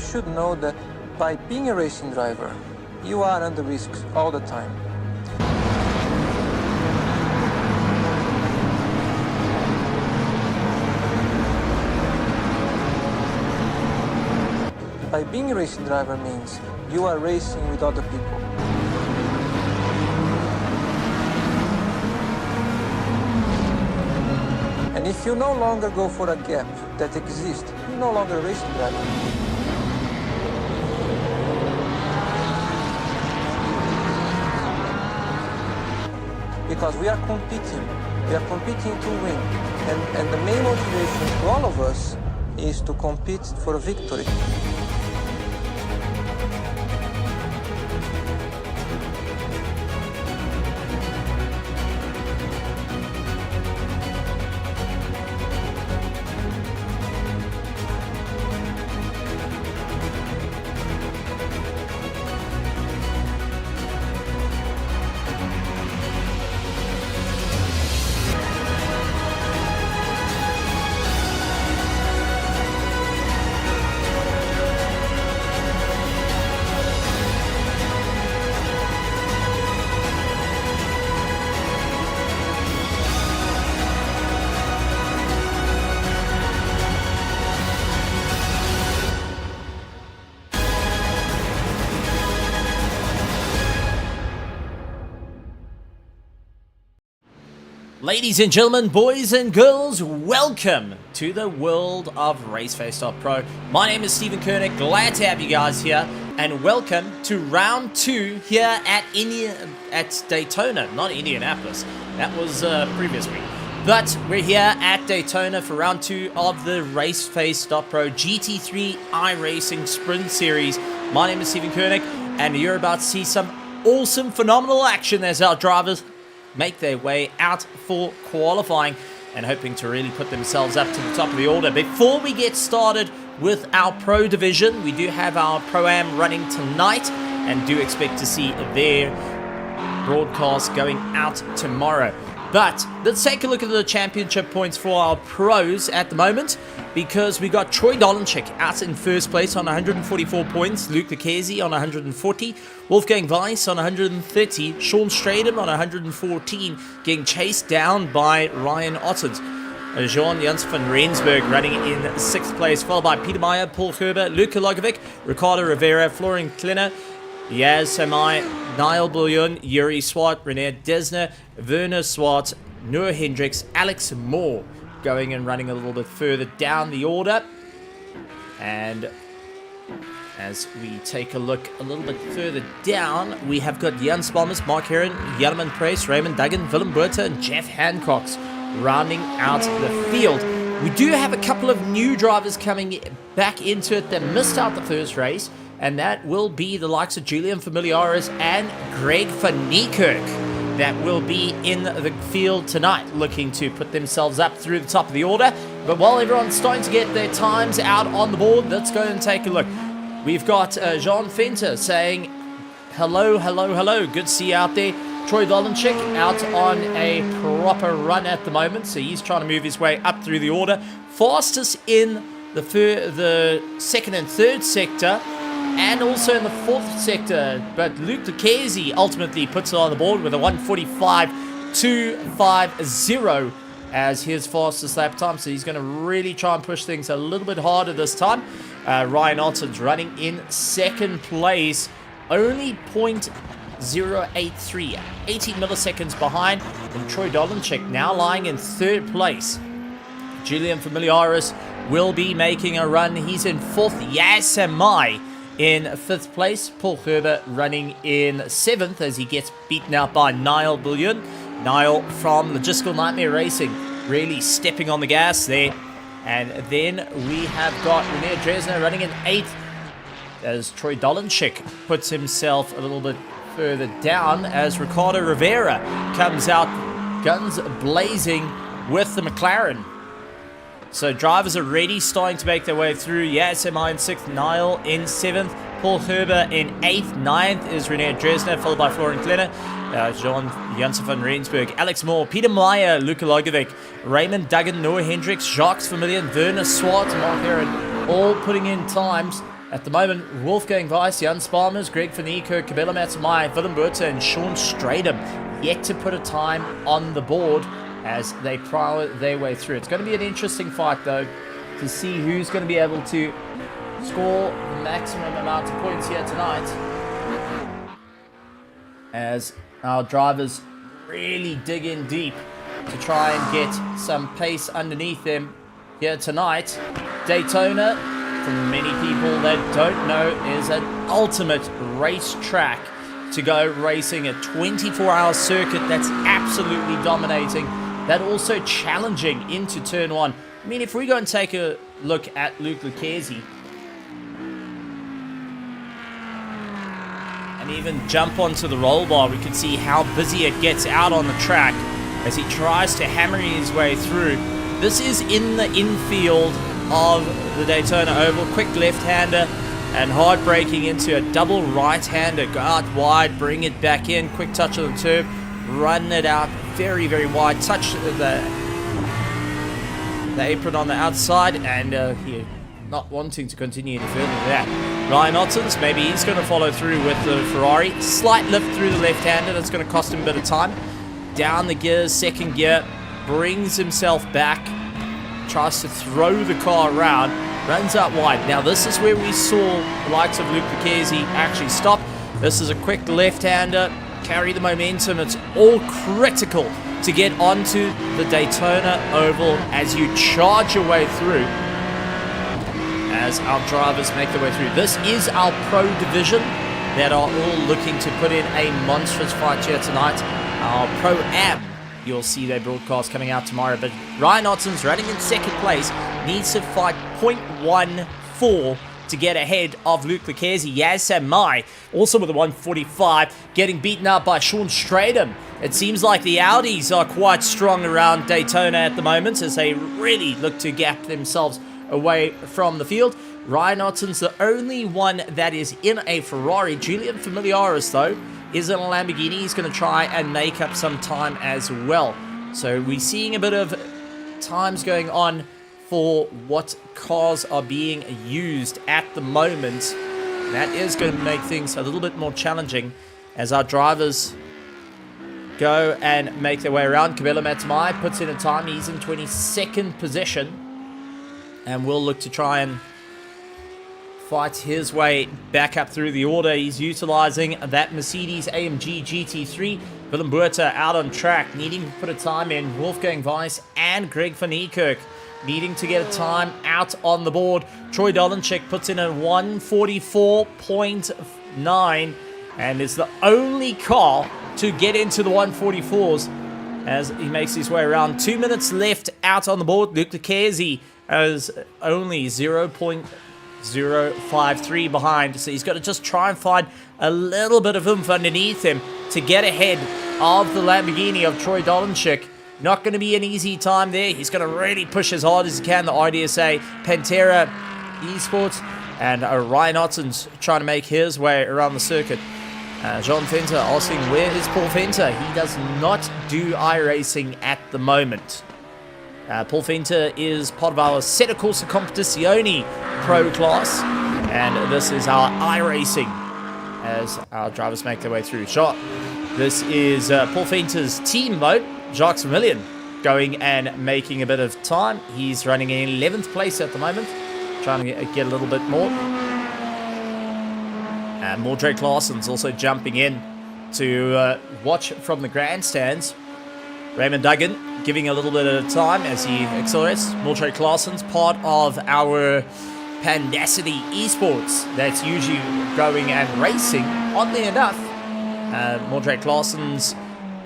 you should know that by being a racing driver, you are under risk all the time. By being a racing driver means you are racing with other people. And if you no longer go for a gap that exists, you're no longer a racing driver. Because we are competing to win. And the main motivation to all of us is to compete for a victory. Ladies and gentlemen, boys and girls, welcome to the world of Raceface.Pro. My name is Stephen Koenig, glad to have you guys here, and welcome to round 2 here at Daytona, not Indianapolis. That was previous week. But we're here at Daytona for round 2 of the Raceface.Pro GT3 iRacing Sprint Series. My name is Stephen Koenig, and you're about to see some awesome, phenomenal action as our drivers make their way out for qualifying and hoping to really put themselves up to the top of the order. Before we get started with our Pro Division, we do have our Pro-Am running tonight and do expect to see their broadcast going out tomorrow. But let's take a look at the championship points for our pros at the moment, because we got Troy Dolenchik out in first place on 144 points, Luke Lucchesi on 140, Wolfgang Weiss on 130, Sean Stradham on 114, getting chased down by Ryan Ottens. Jean Jans van Rensburg running in 6th place, followed by Peter Meyer, Paul Gerber, Luca Logovic, Ricardo Rivera, Florian Klenner, Yaz Samai, Niall Bouillon, Yuri Swart, René Desner, Werner Swart, Noah Hendricks, Alex Moore going and running a little bit further down the order. And as we take a look a little bit further down, we have got Jan Spalmas, Mark Heron, Jarman Price, Raymond Duggan, Willem Buerta, and Jeff Hancox rounding out the field. We do have a couple of new drivers coming back into it that missed out the first race, and that will be the likes of Julian Familiaris and Greg Van Niekerk that will be in the field tonight, looking to put themselves up through the top of the order. But while everyone's starting to get their times out on the board, let's go and take a look. We've got Jean Fenter saying, hello, hello, hello, good to see you out there. Troy Dolenchik out on a proper run at the moment, so he's trying to move his way up through the order. Fastest in the second and third sector, and also in the 4th sector, but Luke Lucchesi ultimately puts it on the board with a 1:45.250 as his fastest lap time, so he's going to really try and push things a little bit harder this time. Ryan Ottens running in 2nd place, only 0.083, 18 milliseconds behind, and Troy Dolenchik now lying in 3rd place. Julian Familiaris will be making a run, he's in 4th, Yaz Samai in 5th place, Paul Gerber running in 7th as he gets beaten out by Niall Bouillon. Niall from Logistical Nightmare Racing really stepping on the gas there. And then we have got René Dresner running in 8th as Troy Dolenchik puts himself a little bit further down as Ricardo Rivera comes out guns blazing with the McLaren. So drivers are already starting to make their way through. Yaz Samai in 6th, Niall in 7th, Paul Gerber in 8th, 9th is René Dresner, followed by Florian Klenner, Jean Jansen van Rensburg, Alex Moore, Peter Meyer, Luca Logovic, Raymond Duggan, Noah Hendricks, Jacques Vermillion, Werner Swart, Mark Heron, all putting in times At the moment, Wolfgang Weiss, Jan Spalmers, Greg van Niekerk, Cabela Matamai, Willem Buerta, and Sean Stradum yet to put a time on the board as they prowl their way through. It's going to be an interesting fight, though, to see who's going to be able to score the maximum amount of points here tonight, as our drivers really dig in deep to try and get some pace underneath them here tonight. Daytona, for many people that don't know, is an ultimate race track to go racing, a 24-hour circuit that's absolutely dominating, that also challenging into turn one. I mean, if we go and take a look at Luke Lucchesi and even jump onto the roll bar, we can see how busy it gets out on the track as he tries to hammer his way through. This is in the infield of the Daytona Oval. Quick left-hander and hard braking into a double right-hander. Go out wide, bring it back in. Quick touch on the turf, run it out very, very wide. Touch the apron on the outside, and he not wanting to continue any further than that. Ryan Ottens, maybe he's going to follow through with the Ferrari. Slight lift through the left-hander. That's going to cost him a bit of time. Down the gears, second gear, brings himself back, tries to throw the car around, runs out wide. Now this is where we saw the likes of Luke Lucchesi actually stop. This is a quick left-hander, carry the momentum. It's all critical to get onto the Daytona Oval as you charge your way through, as our drivers make their way through. This is our pro division that are all looking to put in a monstrous fight here tonight. Our Pro-Am, you'll see their broadcast coming out tomorrow. But Ryan Ottens, running in second place, needs to fight 0.14 to get ahead of Luke Lucchesi. Yaz Mai, also with a 145, getting beaten up by Sean Stradum. It seems like the Audis are quite strong around Daytona at the moment as they really look to gap themselves away from the field. Ryan Ottens, the only one that is in a Ferrari. Julian Familiaris, though, is in a Lamborghini. He's going to try and make up some time as well. So we're seeing a bit of times going on for what cars are being used at the moment. That is going to make things a little bit more challenging as our drivers go and make their way around. Cabela Matamai puts in a time. He's in 22nd position and will look to try and fight his way back up through the order. He's utilizing that Mercedes AMG GT3. Willem Buerta out on track, needing to put a time in. Wolfgang Weiss and Greg van Niekerk needing to get a time out on the board. Troy Dolenchik puts in a 144.9 and is the only car to get into the 144s as he makes his way around. 2 minutes left out on the board. Luke Lucchesi has only 0.053 behind, so he's got to just try and find a little bit of oomph underneath him to get ahead of the Lamborghini of Troy Dolenchik. Not going to be an easy time there. He's going to really push as hard as he can. The RDSA, Pantera Esports, and Ryan Ottens trying to make his way around the circuit. John Fenter asking, where is Paul Fenter? He does not do iRacing at the moment. Paul Fenter is part of our Assetto Corsa Competizione Pro class, and this is our iRacing as our drivers make their way through. This is Paul Fenter's team mode. Jacques Vermillion going and making a bit of time. He's running in 11th place at the moment, trying to get a little bit more. And Mordred Larson's also jumping in to watch from the grandstands. Raymond Duggan giving a little bit of time as he accelerates. Mordred Larson's part of our Pandacity Esports that's usually going and racing. Oddly enough, Mordred Larson's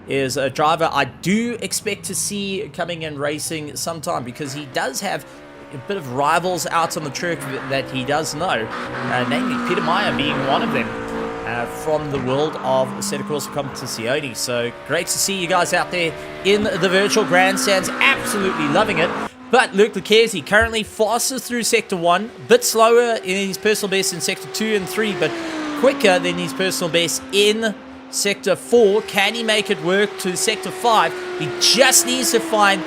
is a driver I do expect to see coming and racing sometime, because he does have a bit of rivals out on the track that he does know, namely Peter Meyer being one of them from the world of Assetto Corsa Competizione. So great to see you guys out there in the virtual grandstands, absolutely loving it. But Luke Lucchesi currently fastest through Sector 1, bit slower in his personal best in Sector 2 and 3, but quicker than his personal best in Sector 4. Can he make it work to Sector 5? He just needs to find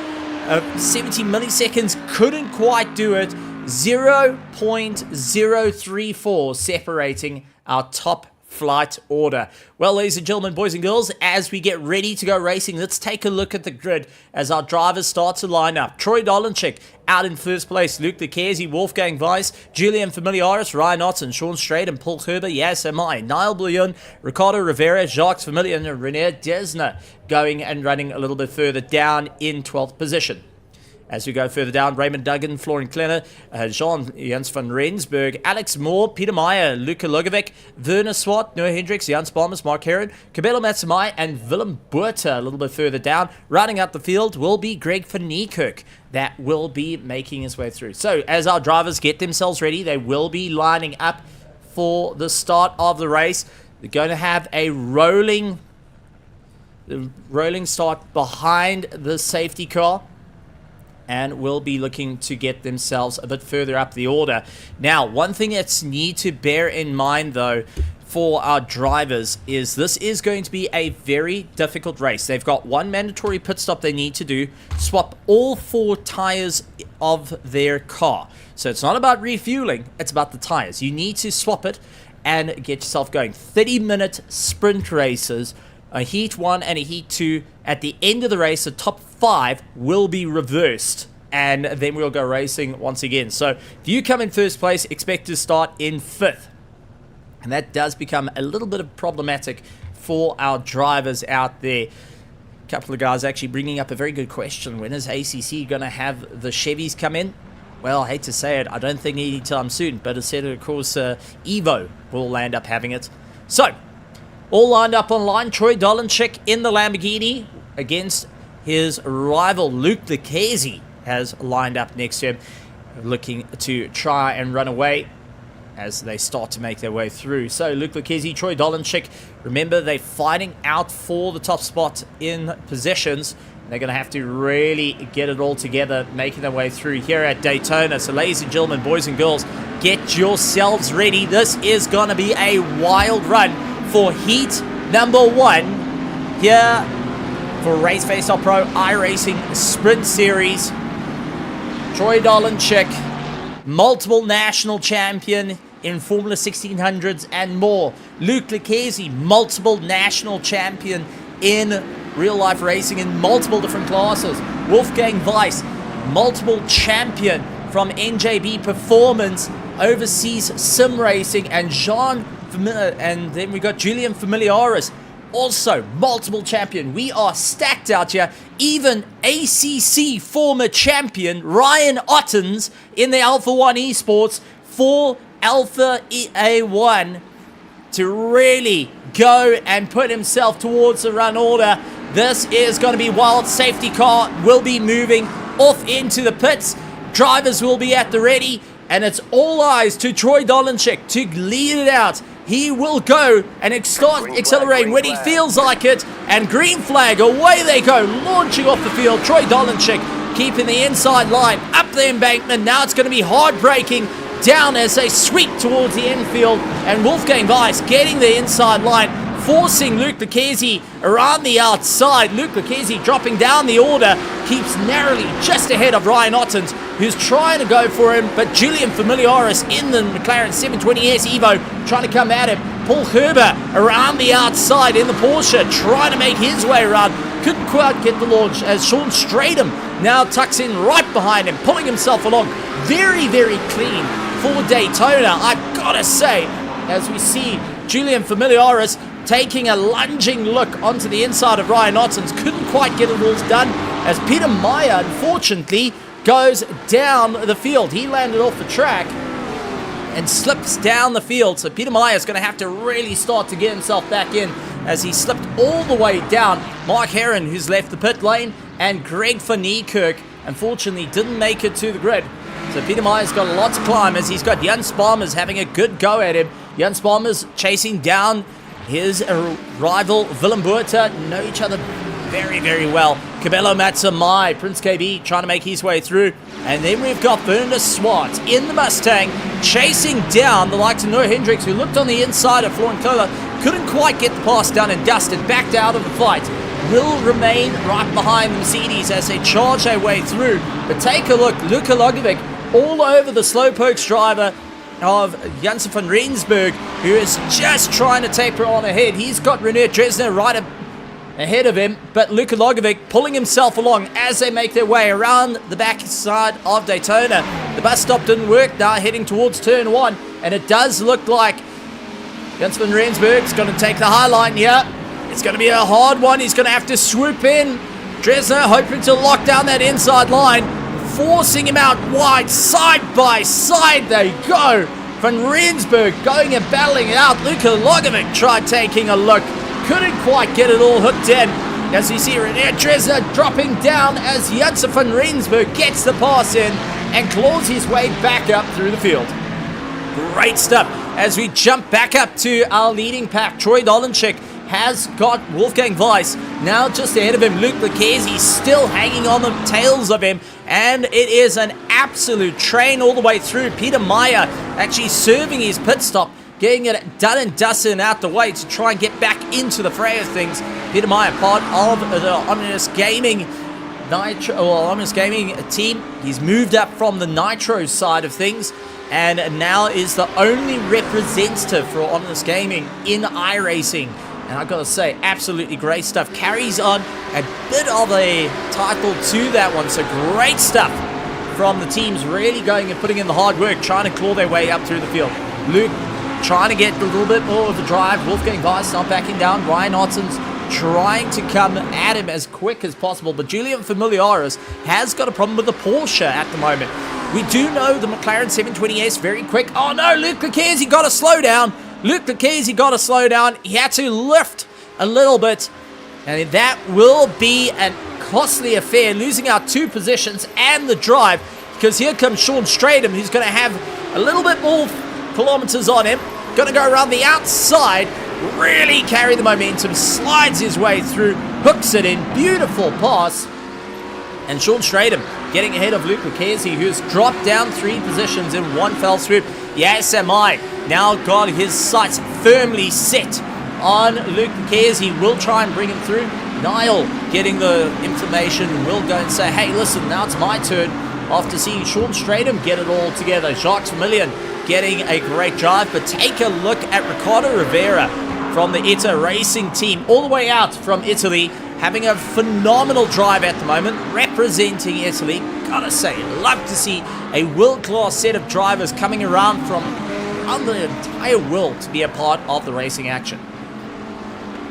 70 milliseconds. Couldn't quite do it. 0.034 separating our top flight order. Well, ladies and gentlemen, boys and girls, as we get ready to go racing, let's take a look at the grid as our drivers start to line up. Troy Dolanczyk out in first place, Luke Leclerc, Wolfgang Weiss, Julian Familiaris, Ryan Otten, Sean Straight, and Paul Gerber, Yas Amai, Niall Bouillon, Ricardo Rivera, Jacques Familiar, and René Desna going and running a little bit further down in 12th position. As we go further down, Raymond Duggan, Florian Klenner, Jean-Jens van Rensburg, Alex Moore, Peter Meyer, Luca Logovic, Werner Swart, Noah Hendricks, Jans Balmers, Mark Heron, Cabello Matsamai, and Willem Buerta a little bit further down. Rounding out the field will be Greg van Niekerk that will be making his way through. So as our drivers get themselves ready, they will be lining up for the start of the race. They're going to have a rolling start behind the safety car, and will be looking to get themselves a bit further up the order. Now, one thing that's need to bear in mind, though, for our drivers is this is going to be a very difficult race. They've got one mandatory pit stop they need to do, swap all 4 tires of their car. So it's not about refueling, it's about the tires. You need to swap it and get yourself going. 30-minute sprint races, a Heat 1 and a Heat 2. At the end of the race, the top 5 will be reversed, and then we'll go racing once again. So if you come in first place, expect to start in 5th. And that does become a little bit of problematic for our drivers out there. A couple of guys actually bringing up a very good question. When is ACC going to have the Chevys come in? Well, I hate to say it, I don't think anytime soon, but instead, of course, Evo will end up having it. So, all lined up on line. Troy Dolanczyk in the Lamborghini against his rival Luke Leclerc has lined up next to him, looking to try and run away as they start to make their way through. So Luke Leclerc, Troy Dolanczyk, remember they're fighting out for the top spot in possessions. They're going to have to really get it all together, making their way through here at Daytona. So ladies and gentlemen, boys and girls, get yourselves ready. This is going to be a wild run for heat number 1 here for Raceface.Pro iRacing Sprint Series. Troy Dolanczyk, multiple national champion in Formula 1600s and more. Luke Leclerc, multiple national champion in real-life racing in multiple different classes. Wolfgang Weiss, multiple champion from NJB Performance, overseas sim racing, and and then we got Julian Familiaris, also multiple champion. We are stacked out here. Even ACC former champion Ryan Ottens in the Alpha 1 Esports for Alpha EA1 to really go and put himself towards the run order. This is going to be wild. Safety car will be moving off into the pits. Drivers will be at the ready, and it's all eyes to Troy Dolanczyk to lead it out. He will go and start accelerating when he feels like it. And green flag, away they go, launching off the field. Troy Dolanczyk keeping the inside line, up the embankment. Now it's going to be hard braking down as they sweep towards the infield. And Wolfgang Weiss getting the inside line, forcing Luke Leclerc around the outside. Luke Leclerc dropping down the order, keeps narrowly just ahead of Ryan Ottens, who's trying to go for him, but Julian Familiaris in the McLaren 720S Evo trying to come at him. Paul Gerber around the outside in the Porsche, trying to make his way around. Couldn't quite get the launch as Sean Stratham now tucks in right behind him, pulling himself along. Very, very clean for Daytona, I've got to say, as we see Julian Familiaris taking a lunging look onto the inside of Ryan Ottens. Couldn't quite get it all done as Peter Meyer, unfortunately, goes down the field. He landed off the track and slips down the field. So Peter Meyer is going to have to really start to get himself back in as he slipped all the way down. Mark Heron, who's left the pit lane, and Greg van Niekerk, unfortunately, didn't make it to the grid. So Peter Meyer's got a lot to climb as he's got Jans Balmers having a good go at him. Jans Balmers chasing down his rival Willem Buerta. Know each other very, very well. Cabello Matsamai, Prince KB trying to make his way through. And then we've got Werner Swart in the Mustang chasing down the likes of Noah Hendricks, who looked on the inside of Florian Kohler. Couldn't quite get the pass done and dusted, backed out of the fight. Will remain right behind the Mercedes as they charge their way through. But take a look, Luka Logovic all over the slowpokes driver of Janssen van Rensburg, who is just trying to taper on ahead. He's got René Dresner right ahead of him, but Luka Logovic pulling himself along as they make their way around the back side of Daytona. The bus stop didn't work, now heading towards turn 1, and it does look like Janssen van Rensburg's going to take the high line here. It's going to be a hard one. He's going to have to swoop in. Dresner hoping to lock down that inside line, forcing him out wide, side by side they go. Van Rensburg going and battling it out. Luka Logovic tried taking a look, couldn't quite get it all hooked in. As you see René Dresner dropping down as Janssen van Rensburg gets the pass in and claws his way back up through the field. Great stuff. As we jump back up to our leading pack, Troy Dolenchik has got Wolfgang Weiss now just ahead of him. Luke Lucchese still hanging on the tails of him, and it is an absolute train all the way through. Peter Meyer actually serving his pit stop, getting it done and dusted and out the way to try and get back into the fray of things. Peter Meyer, part of the Omnis Gaming Omnis Gaming team. He's moved up from the Nitro side of things, and now is the only representative for Omnis Gaming in iRacing. And I've got to say, absolutely great stuff. Carries on a bit of a title to that one. So great stuff from the teams, really going and putting in the hard work, trying to claw their way up through the field. Luke trying to get a little bit more of the drive. Wolfgang Weiss not backing down. Ryan Otten's trying to come at him as quick as possible. But Julian Familiaris has got a problem with the Porsche at the moment. We do know the McLaren 720S very quick. Oh no, Luke Lucchese got to slow down. Luke Lucchese got to slow down. He had to lift a little bit, and that will be a costly affair, losing out 2 positions and the drive, because here comes Sean Stratham, who's going to have a little bit more kilometers on him. Going to go around the outside, really carry the momentum, slides his way through, hooks it in, beautiful pass. And Sean Stratham getting ahead of Luke Lucchese, who's dropped down 3 positions in one fell swoop. Yes, MI now got his sights firmly set on Luke Lucchese. Will try and bring him through. Niall getting the information, will go and say, hey, listen, now it's my turn. After seeing Sean Stratham get it all together. Jacques Vermillion getting a great drive, but take a look at Riccardo Rivera from the ITA Racing team, all the way out from Italy, having a phenomenal drive at the moment, representing Italy. Gotta say, love to see a world-class set of drivers coming around from the entire world to be a part of the racing action.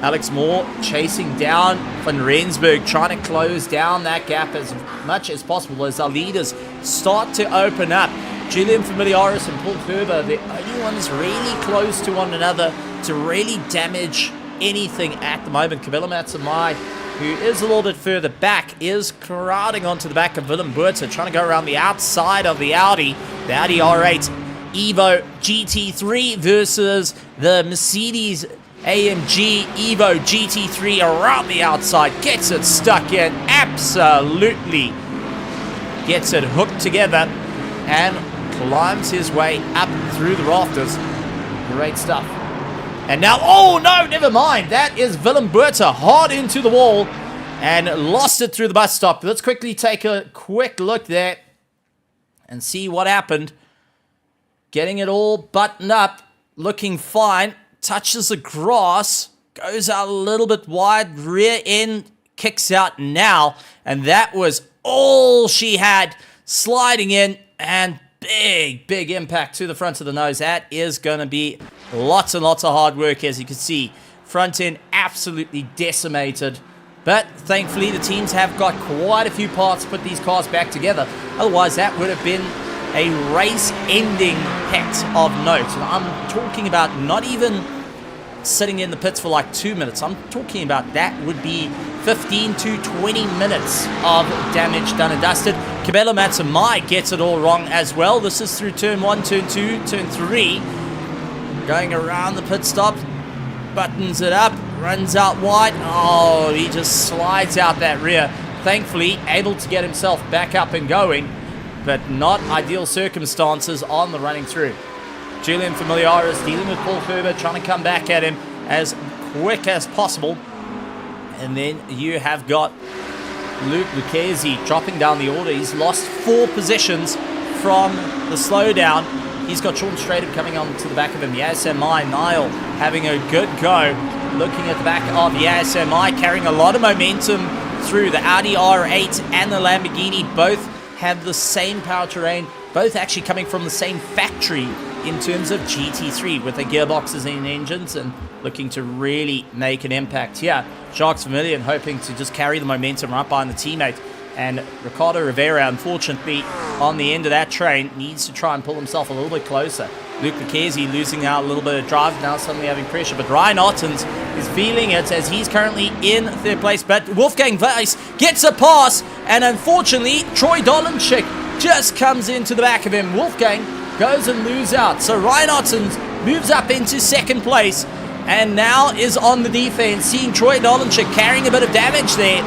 Alex Moore chasing down Van Rensburg, trying to close down that gap as much as possible as our leaders start to open up. Julian Familiaris and Paul Kerber, the only ones really close to one another to really damage anything at the moment. Cabela Matsamai, who is a little bit further back, is crowding onto the back of Willem Buerter, trying to go around the outside of the Audi R8 Evo GT3 versus the Mercedes AMG Evo GT3 around the outside. Gets it stuck in, absolutely gets it hooked together and climbs his way up through the rafters. Great stuff. And now, oh no, never mind. That is Willem Buerter hard into the wall and lost it through the bus stop. Let's quickly take a quick look there and see what happened. Getting it all buttoned up, looking fine. Touches the grass, goes out a little bit wide, rear end kicks out now, and that was all she had, sliding in, and big impact to the front of the nose. That is going to be lots and lots of hard work, as you can see. Front end absolutely decimated, but thankfully the teams have got quite a few parts to put these cars back together. Otherwise, that would have been a race-ending hit of note. And I'm talking about not even sitting in the pits for like 2 minutes. I'm talking about that would be 15 to 20 minutes of damage done and dusted. Cabela Matsamai gets it all wrong as well. This is through turn 1, turn 2, turn 3. Going around the pit stop, buttons it up, runs out wide. Oh, he just slides out that rear. Thankfully, able to get himself back up and going, but not ideal circumstances on the running through. Julian Familiaris dealing with Paul Kerber, trying to come back at him as quick as possible. And then you have got Luke Lucchese dropping down the order. He's lost 4 positions, from the slowdown. He's got Sean Stratham coming on to the back of him. YSMI, Niall having a good go. Looking at the back of YSMI, carrying a lot of momentum through. The Audi R8 and the Lamborghini both have the same powertrain, both actually coming from the same factory in terms of GT3 with their gearboxes and engines, and looking to really make an impact here. Jacques Vermeulen hoping to just carry the momentum right behind the teammate, and Ricardo Rivera, unfortunately, on the end of that train, needs to try and pull himself a little bit closer. Luke Lucchesi losing out a little bit of drive, now suddenly having pressure, but Ryan Ottens is feeling it as he's currently in third place, but Wolfgang Weiss gets a pass, and unfortunately, Troy Dolenchik just comes into the back of him. Wolfgang goes and loses out, so Ryan Ottens moves up into second place, and now is on the defense, seeing Troy Dolenchik carrying a bit of damage there.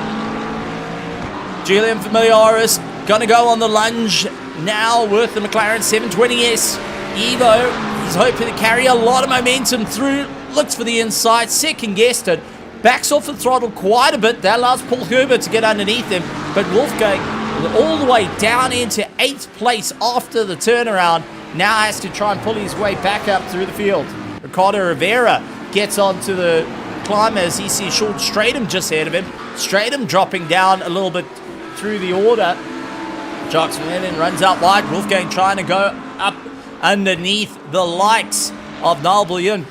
Julian Familiaris gonna go on the lunge now with the McLaren 720S Evo. He's hoping to carry a lot of momentum through, looks for the inside, second guessed it, backs off the throttle quite a bit. That allows Paul Herbert to get underneath him, but Wolfgang all the way down into 8th place after the turnaround, now has to try and pull his way back up through the field. Ricardo Rivera gets onto the climb as he sees Sean Stratham just ahead of him. Stratham dropping down a little bit through the order. Jacques Vermeulen runs out wide. Wolfgang trying to go up underneath the likes of Niall Bullion.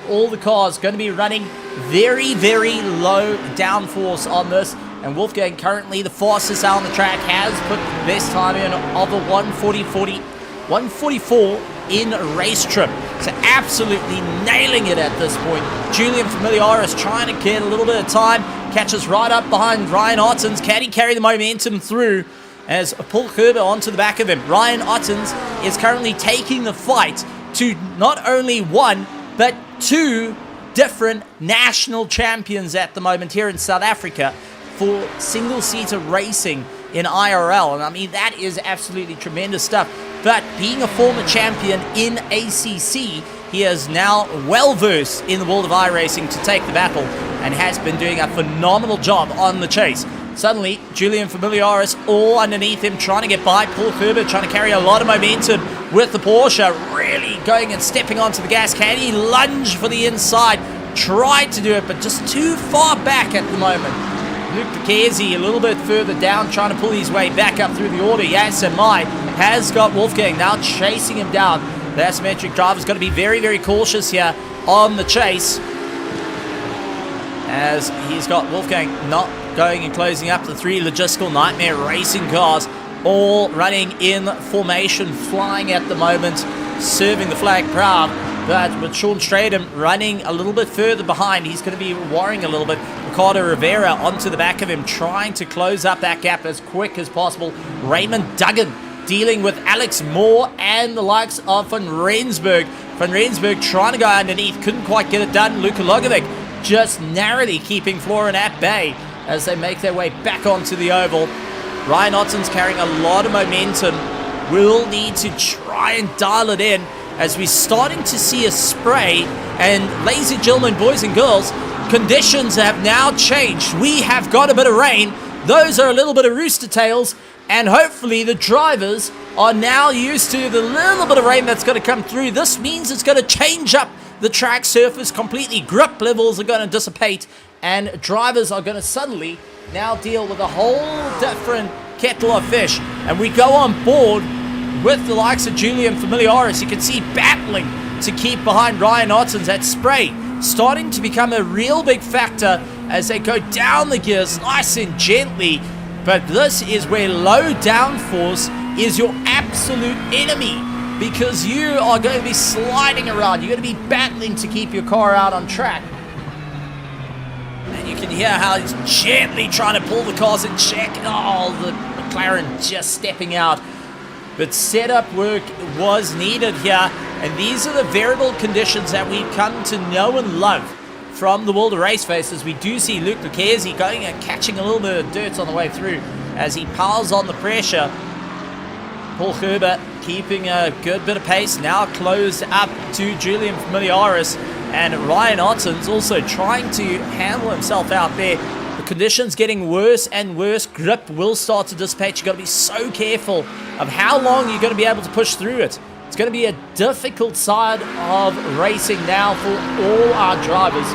All the cars going to be running very, very low downforce on this. And Wolfgang, currently the fastest out on the track, has put the best time in of a 144 in race trip. So absolutely nailing it at this point. Julian Familiaris trying to get a little bit of time. Catches right up behind Ryan Ottens. Can he carry the momentum through as Paul Herbert onto the back of him? Ryan Ottens is currently taking the fight to not only one, but two different national champions at the moment here in South Africa for single-seater racing in IRL. And I mean, that is absolutely tremendous stuff. But being a former champion in ACC, he is now well-versed in the world of iRacing to take the battle, and has been doing a phenomenal job on the chase. Suddenly, Julian Familiaris all underneath him, trying to get by. Paul Herbert trying to carry a lot of momentum with the Porsche, really going and stepping onto the gas. Can he lunge for the inside? Tried to do it, but just too far back at the moment. Luke Lucchesi a little bit further down, trying to pull his way back up through the order. YSMI has got Wolfgang now chasing him down. The asymmetric driver's got to be very, very cautious here on the chase, as he's got Wolfgang not going and closing up the three logistical nightmare racing cars, all running in formation, flying at the moment, serving the flag proud. But with Sean Stratham running a little bit further behind, he's going to be worrying a little bit. Ricardo Rivera onto the back of him, trying to close up that gap as quick as possible. Raymond Duggan dealing with Alex Moore and the likes of Van Rensburg. Van Rensburg trying to go underneath, couldn't quite get it done. Luka Logovic just narrowly keeping Florin at bay as they make their way back onto the oval. Ryan Ottens carrying a lot of momentum. Will need to try and dial it in as we're starting to see a spray. And ladies and gentlemen, boys and girls, conditions have now changed. We have got a bit of rain. Those are a little bit of rooster tails, and hopefully the drivers are now used to the little bit of rain that's going to come through. This means it's going to change up the track surface completely. Grip levels are going to dissipate, and drivers are going to suddenly now deal with a whole different kettle of fish. And we go on board with the likes of Julian Familiaris. You can see battling to keep behind Ryan Ottens. That spray starting to become a real big factor as they go down the gears nice and gently. But this is where low downforce is your absolute enemy, because you are going to be sliding around. You're going to be battling to keep your car out on track. And you can hear how he's gently trying to pull the cars in check. Oh, the McLaren just stepping out. But setup work was needed here. And these are the variable conditions that we've come to know and love from the world of Raceface, as we do see Luke Lucchesi going and catching a little bit of dirt on the way through as he piles on the pressure. Paul Herbert keeping a good bit of pace, now closed up to Julian Familiaris, and Ryan Ottens also trying to handle himself out there. The conditions getting worse and worse. Grip will start to dissipate. You've got to be so careful of how long you're going to be able to push through it. It's going to be a difficult side of racing now for all our drivers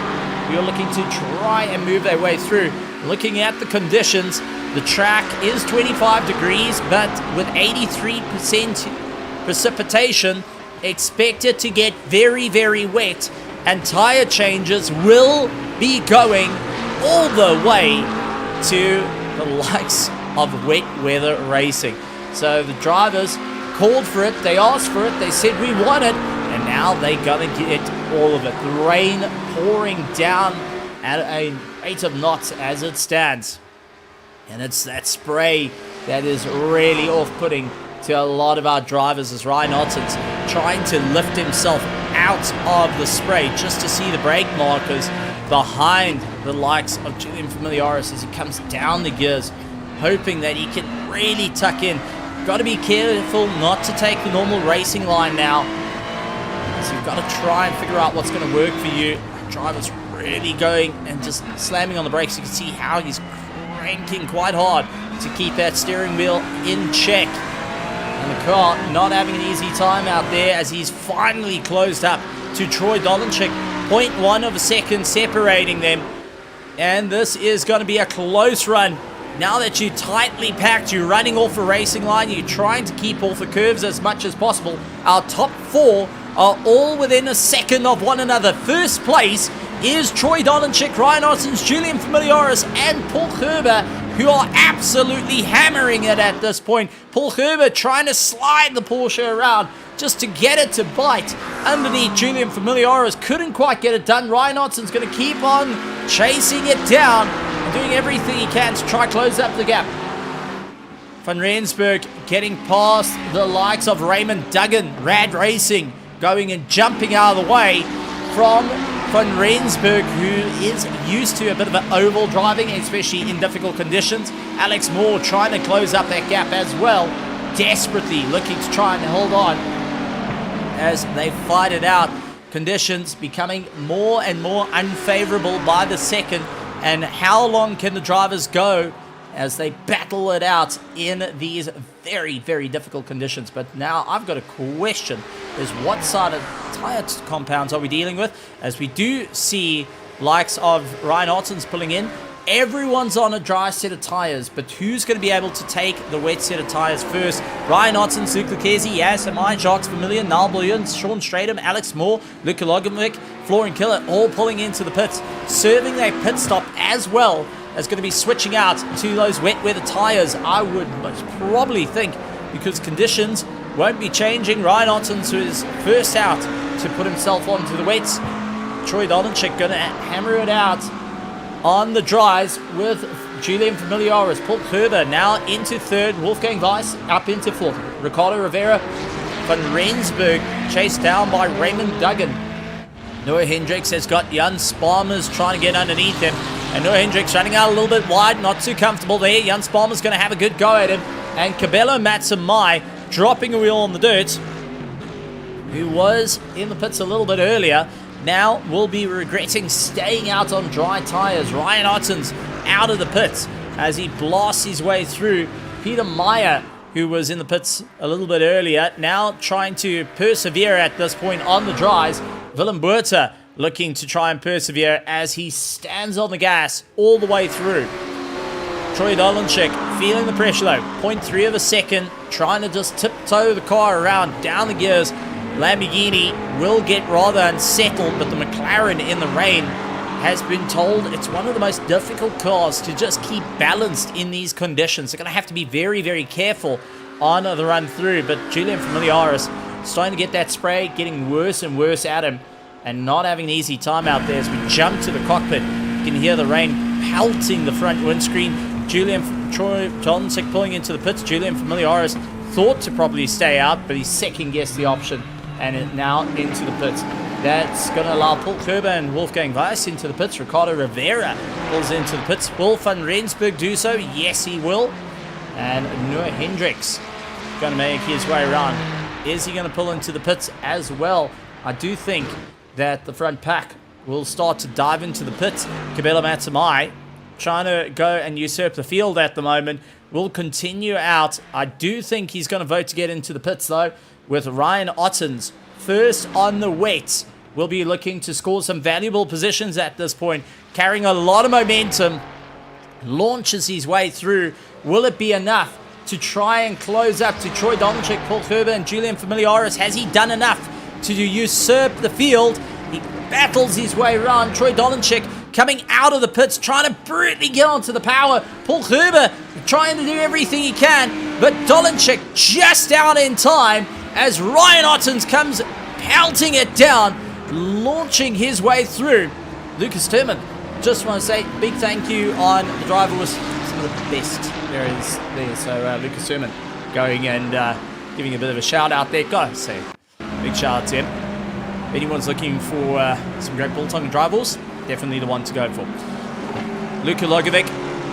who are looking to try and move their way through. Looking at the conditions, the track is 25 degrees, but with 83% precipitation, expected to get very, very wet, and tire changes will be going all the way to the likes of wet weather racing. So the drivers called for it, they asked for it, they said we want it, and now they're gonna get all of it. The rain pouring down at a rate of knots as it stands. And it's that spray that is really off-putting to a lot of our drivers as Ryan Otten's trying to lift himself out of the spray just to see the brake markers behind the likes of Julian Familiaris as he comes down the gears, hoping that he can really tuck in. Got to be careful not to take the normal racing line now. So you've got to try and figure out what's going to work for you. The driver's really going and just slamming on the brakes. You can see how he's cranking quite hard to keep that steering wheel in check. And the car not having an easy time out there as he's finally closed up to Troy Dolenchik. 0.1 of a second separating them. And this is going to be a close run. Now that you're tightly packed, you're running off a racing line, you're trying to keep off the curves as much as possible. Our top four are all within a second of one another. First place is Troy Dolenchik, Ryan Ottens, Julian Familiaris, and Paul Gerber, who are absolutely hammering it at this point. Paul Gerber trying to slide the Porsche around just to get it to bite underneath Julian Familiaris. Couldn't quite get it done. Ryan Otten's going to keep on chasing it down and doing everything he can to try close up the gap. Van Rensburg getting past the likes of Raymond Duggan, Rad Racing, going and jumping out of the way from Van Rensburg, who is used to a bit of an oval driving, especially in difficult conditions. Alex Moore trying to close up that gap as well, desperately looking to try and hold on as they fight it out. Conditions becoming more and more unfavorable by the second. And how long can the drivers go as they battle it out in these very, very difficult conditions? But now I've got a question, is what side of tire compounds are we dealing with? As we do see likes of Ryan Ottens pulling in. Everyone's on a dry set of tires, but who's going to be able to take the wet set of tires first? Ryan Ottens, Luke Lucchesi, Yas Amai, Jacques Vermillion, Niall Williams, Sean Stratham, Alex Moore, Luca Logovic, Florian Killer, all pulling into the pits, serving their pit stop as well as going to be switching out to those wet weather tires, I would most probably think, because conditions won't be changing. Ryan Ottens, who is first out to put himself onto the wets. Troy Dolenchik going to hammer it out on the dries with Julian Familiaris. Paul Gerber now into third. Wolfgang Weiss up into fourth. Ricardo Rivera, Van Rensburg chased down by Raymond Duggan. Noah Hendricks has got Jan Sparmers trying to get underneath him. And Noah Hendricks running out a little bit wide, not too comfortable there. Jan Sparmers going to have a good go at him. And Cabello Matsamai dropping a wheel on the dirt, who was in the pits a little bit earlier, now will be regretting staying out on dry tires. Ryan Ottens out of the pits as he blasts his way through. Peter Meyer, who was in the pits a little bit earlier, now trying to persevere at this point on the dries. Willem Buerta looking to try and persevere as he stands on the gas all the way through. Troy Dolenchik feeling the pressure though. 0.3 of a second, trying to just tiptoe the car around down the gears. Lamborghini will get rather unsettled, but the McLaren in the rain has been told it's one of the most difficult cars to just keep balanced in these conditions. They're going to have to be very, very careful on the run through, but Julian Familiaris starting to get that spray, getting worse and worse at him, and not having an easy time out there as we jump to the cockpit. You can hear the rain pelting the front windscreen. Troy Dolenchik pulling into the pits. Julian Familiaris thought to probably stay out, but he second-guessed the option and now into the pits. That's going to allow Paul Gerber and Wolfgang Weiss into the pits. Ricardo Rivera pulls into the pits. Will Van Rensburg do so? Yes, he will. And Noah Hendricks going to make his way around. Is he going to pull into the pits as well? I do think that the front pack will start to dive into the pits. Cabello Matsamai trying to go and usurp the field at the moment, will continue out. I do think he's going to vote to get into the pits, though, with Ryan Ottens first on the wet. We'll be looking to score some valuable positions at this point, carrying a lot of momentum. Launches his way through. Will it be enough to try and close up to Troy Dominic, Paul Gerber, and Julian Familiaris? Has he done enough to usurp the field? He battles his way around. Troy Dominic coming out of the pits, trying to brutally get onto the power. Paul Gerber trying to do everything he can, but Dominic just out in time as Ryan Ottens comes pelting it down, launching his way through. Lucas Turman, just want to say big thank you on the driver was some of the best there is there. So Lucas Turman going and giving a bit of a shout out there. Gotta say big shout out to him. If anyone's looking for some great ball-tongue drivers, definitely the one to go for. Luka Logovic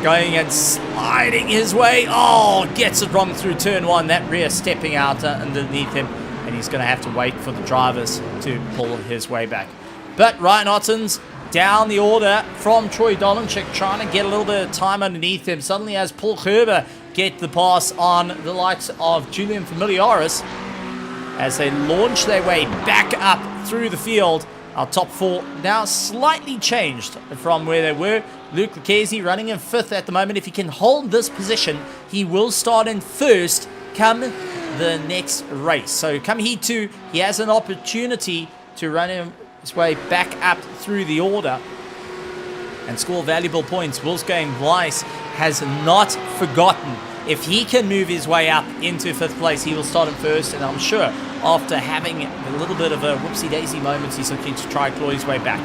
going and sliding his way. Oh, gets it wrong through turn one. That rear stepping out underneath him. And he's going to have to wait for the drivers to pull his way back. But Ryan Ottens down the order from Troy Dolanchik, trying to get a little bit of time underneath him. Suddenly as Paul Gerber get the pass on the likes of Julian Familiaris as they launch their way back up through the field. Our top four now slightly changed from where they were. Luke Lucchesi running in fifth at the moment. If he can hold this position, he will start in first come the next race. So come Heat 2, he has an opportunity to run his way back up through the order and score valuable points. Wolfgang Weiss has not forgotten. If he can move his way up into fifth place, he will start in first, and I'm sure after having a little bit of a whoopsie-daisy moment, he's looking to try claw his way back.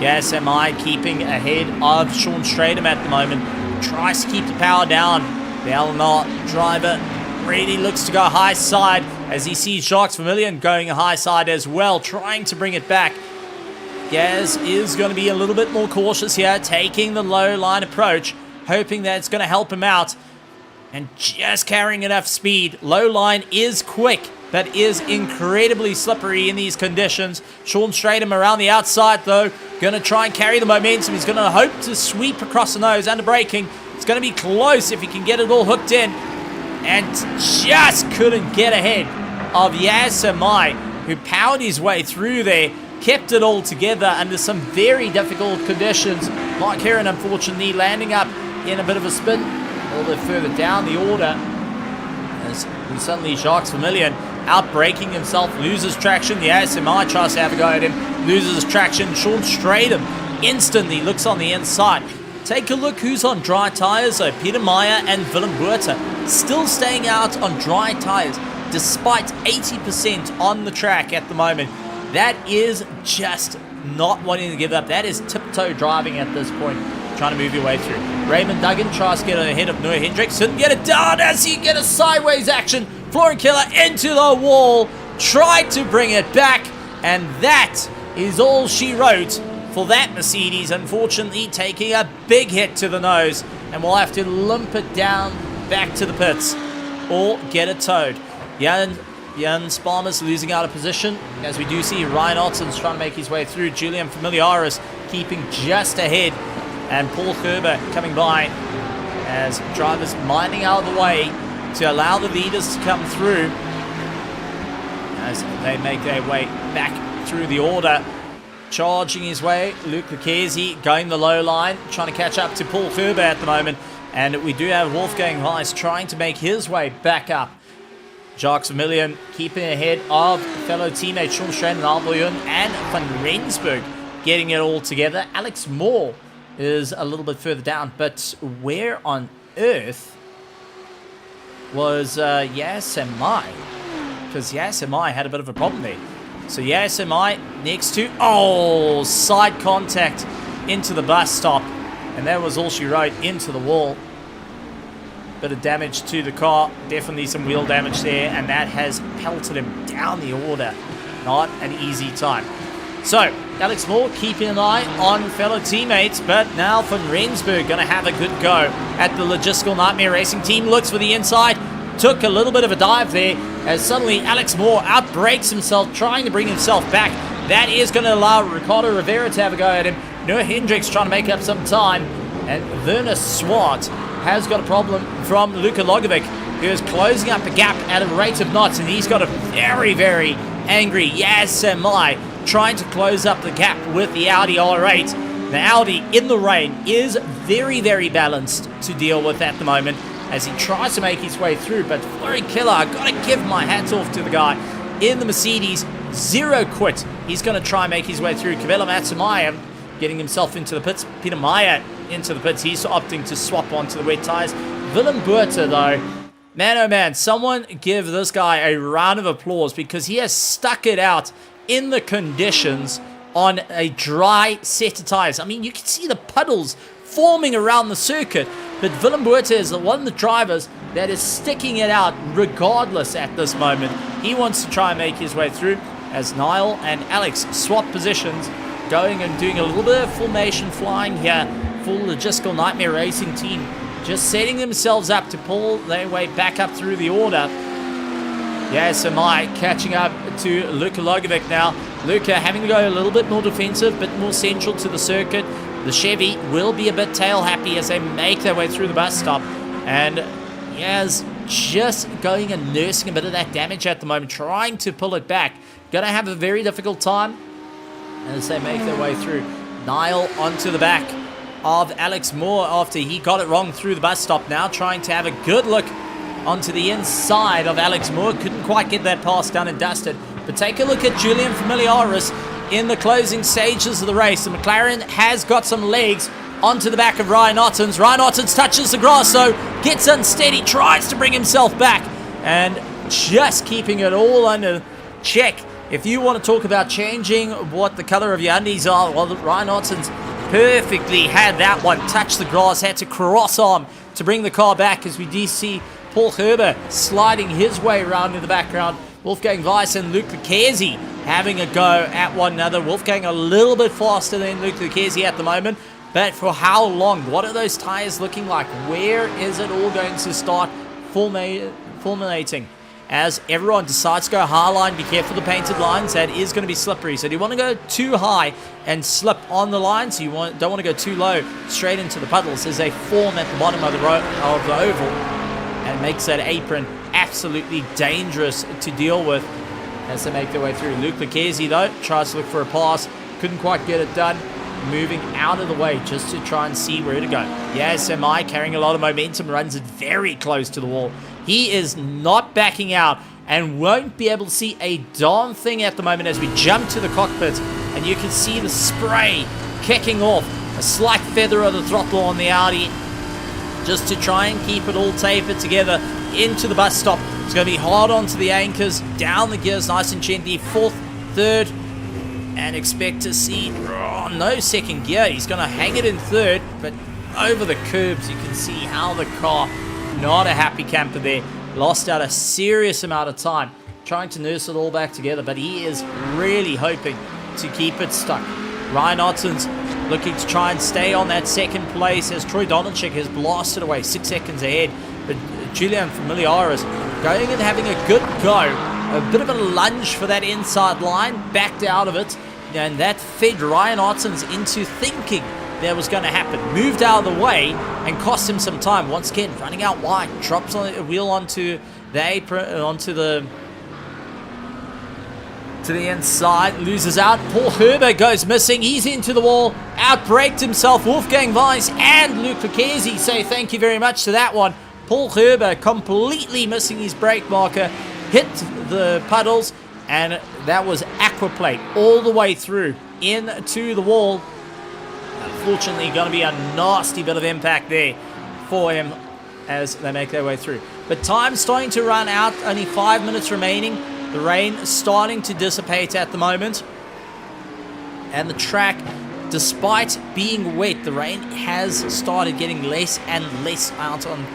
Yes, MI keeping ahead of Sean Stratham at the moment. Tries to keep the power down. The LNR driver really looks to go high side as he sees Jacques Vermillion going high side as well, trying to bring it back. Gaz is going to be a little bit more cautious here, taking the low line approach, hoping that it's going to help him out. And just carrying enough speed. Low line is quick, but is incredibly slippery in these conditions. Sean Stratham around the outside, though. Going to try and carry the momentum. He's going to hope to sweep across the nose under braking. It's going to be close if he can get it all hooked in. And just couldn't get ahead of Yasamai, who powered his way through there. Kept it all together under some very difficult conditions. Mark Heron, unfortunately, landing up in a bit of a spin. A little bit further down the order as suddenly Jacques Vermillion out braking himself, loses traction. The ASMI tries to have a go at him, loses traction. Sean Stratham instantly looks on the inside. Take a look who's on dry tires though. Peter Meyer and Willem Buerta still staying out on dry tires despite 80% on the track at the moment. That is just not wanting to give up. That is tiptoe driving at this point, trying to move your way through. Raymond Duggan tries to get ahead of Noah Hendricks. Couldn't get it down as he get a sideways action. Flooring killer into the wall. Tried to bring it back. And that is all she wrote for that Mercedes. Unfortunately, taking a big hit to the nose. And we'll have to limp it down back to the pits or get it towed. Jan Sparmas losing out of position. As we do see Ryan Ottens trying to make his way through. Julian Familiaris keeping just ahead. And Paul Gerber coming by as drivers minding out of the way to allow the leaders to come through as they make their way back through the order. Charging his way, Luke Lucchesi going the low line, trying to catch up to Paul Gerber at the moment. And we do have Wolfgang Weiss trying to make his way back up. Jacques Vermillion keeping ahead of fellow teammates Sean Stratham, Alboyun and Van Rensburg getting it all together. Alex Moore is a little bit further down, but where on earth was Yasamai? Because Yasamai had a bit of a problem there. So Yasamai next to, side contact into the bus stop, and that was all she wrote, into the wall. Bit of damage to the car, definitely some wheel damage there, and that has pelted him down the order. Not an easy time. So, Alex Moore keeping an eye on fellow teammates, but now Van Rensburg going to have a good go at the Logistical Nightmare Racing team. Looks for the inside, took a little bit of a dive there, as suddenly Alex Moore outbrakes himself, trying to bring himself back. That is going to allow Ricardo Rivera to have a go at him. Noah Hendricks trying to make up some time. And Werner Swart has got a problem from Luka Logovic, who is closing up the gap at a rate of knots, and he's got a very, very angry Yaz Semai trying to close up the gap with the Audi R8. The Audi in the rain is very, very balanced to deal with at the moment as he tries to make his way through, but Flurry Killer, I've got to give my hats off to the guy in the Mercedes. Zero quit. He's going to try and make his way through. Cabello Matsumaya getting himself into the pits. Peter Meyer into the pits. He's opting to swap onto the wet tires. Willem Buerta, though, man, oh man, someone give this guy a round of applause because he has stuck it out in the conditions on a dry set of tires. I mean, you can see the puddles forming around the circuit, but Willem Buerta is one of the drivers that is sticking it out regardless at this moment. He wants to try and make his way through as Niall and Alex swap positions, going and doing a little bit of formation flying here. Full logistical nightmare racing team just setting themselves up to pull their way back up through the order. Yeah, Samai catching up to Luka Logovic now. Luka having to go a little bit more defensive, a bit more central to the circuit. The Chevy will be a bit tail happy as they make their way through the bus stop. And Yaz just going and nursing a bit of that damage at the moment, trying to pull it back. Going to have a very difficult time as they make their way through. Niall onto the back of Alex Moore after he got it wrong through the bus stop, now trying to have a good look onto the inside of Alex Moore. Couldn't quite get that pass done and dusted. But take a look at Julian Familiaris in the closing stages of the race. The McLaren has got some legs onto the back of Ryan Ottens. Ryan Ottens touches the grass, so gets unsteady, tries to bring himself back, and just keeping it all under check. If you want to talk about changing what the color of your undies are, well, Ryan Ottens perfectly had that one. Touched the grass, had to cross arm to bring the car back, as we do see Paul Herber sliding his way around in the background. Wolfgang Weiss and Luke Lucchesi having a go at one another. Wolfgang a little bit faster than Luke Lucchesi at the moment, but for how long? What are those tires looking like? Where is it all going to start formulating? As everyone decides to go high line, be careful the painted lines, that is going to be slippery. So do you want to go too high and slip on the line? So you don't want to go too low straight into the puddles as they form at the bottom of the oval, and it makes that apron absolutely dangerous to deal with as they make their way through. Luke Lucchesi, though, tries to look for a pass, couldn't quite get it done, moving out of the way just to try and see where to go. Yes, Semai carrying a lot of momentum, runs it very close to the wall. He is not backing out and won't be able to see a darn thing at the moment as we jump to the cockpit, and you can see the spray kicking off. A slight feather of the throttle on the Audi just to try and keep it all tapered together into the bus stop. It's going to be hard onto the anchors, down the gears nice and gently, fourth, third, and expect to see no second gear. He's going to hang it in third, but over the curbs you can see how the car, not a happy camper there, lost out a serious amount of time trying to nurse it all back together, but he is really hoping to keep it stuck. Ryan Ottens looking to try and stay on that second place as Troy Donalczyk has blasted away 6 seconds ahead, but Julian Familiaris going and having a good go. A bit of a lunge for that inside line, backed out of it, and that fed Ryan Ottens into thinking that was going to happen. Moved out of the way and cost him some time. Once again, running out wide, drops on a wheel onto the apron, onto the inside, loses out. Paul Herber goes missing. He's into the wall, outbraked himself. Wolfgang Weiss and Luke Lucchesi say thank you very much to that one. Paul Herber completely missing his brake marker, hit the puddles, and that was aquaplate all the way through into the wall. Unfortunately, going to be a nasty bit of impact there for him as they make their way through. But time's starting to run out, only 5 minutes remaining. The rain is starting to dissipate at the moment. And the track, despite being wet, the rain has started getting less and less out on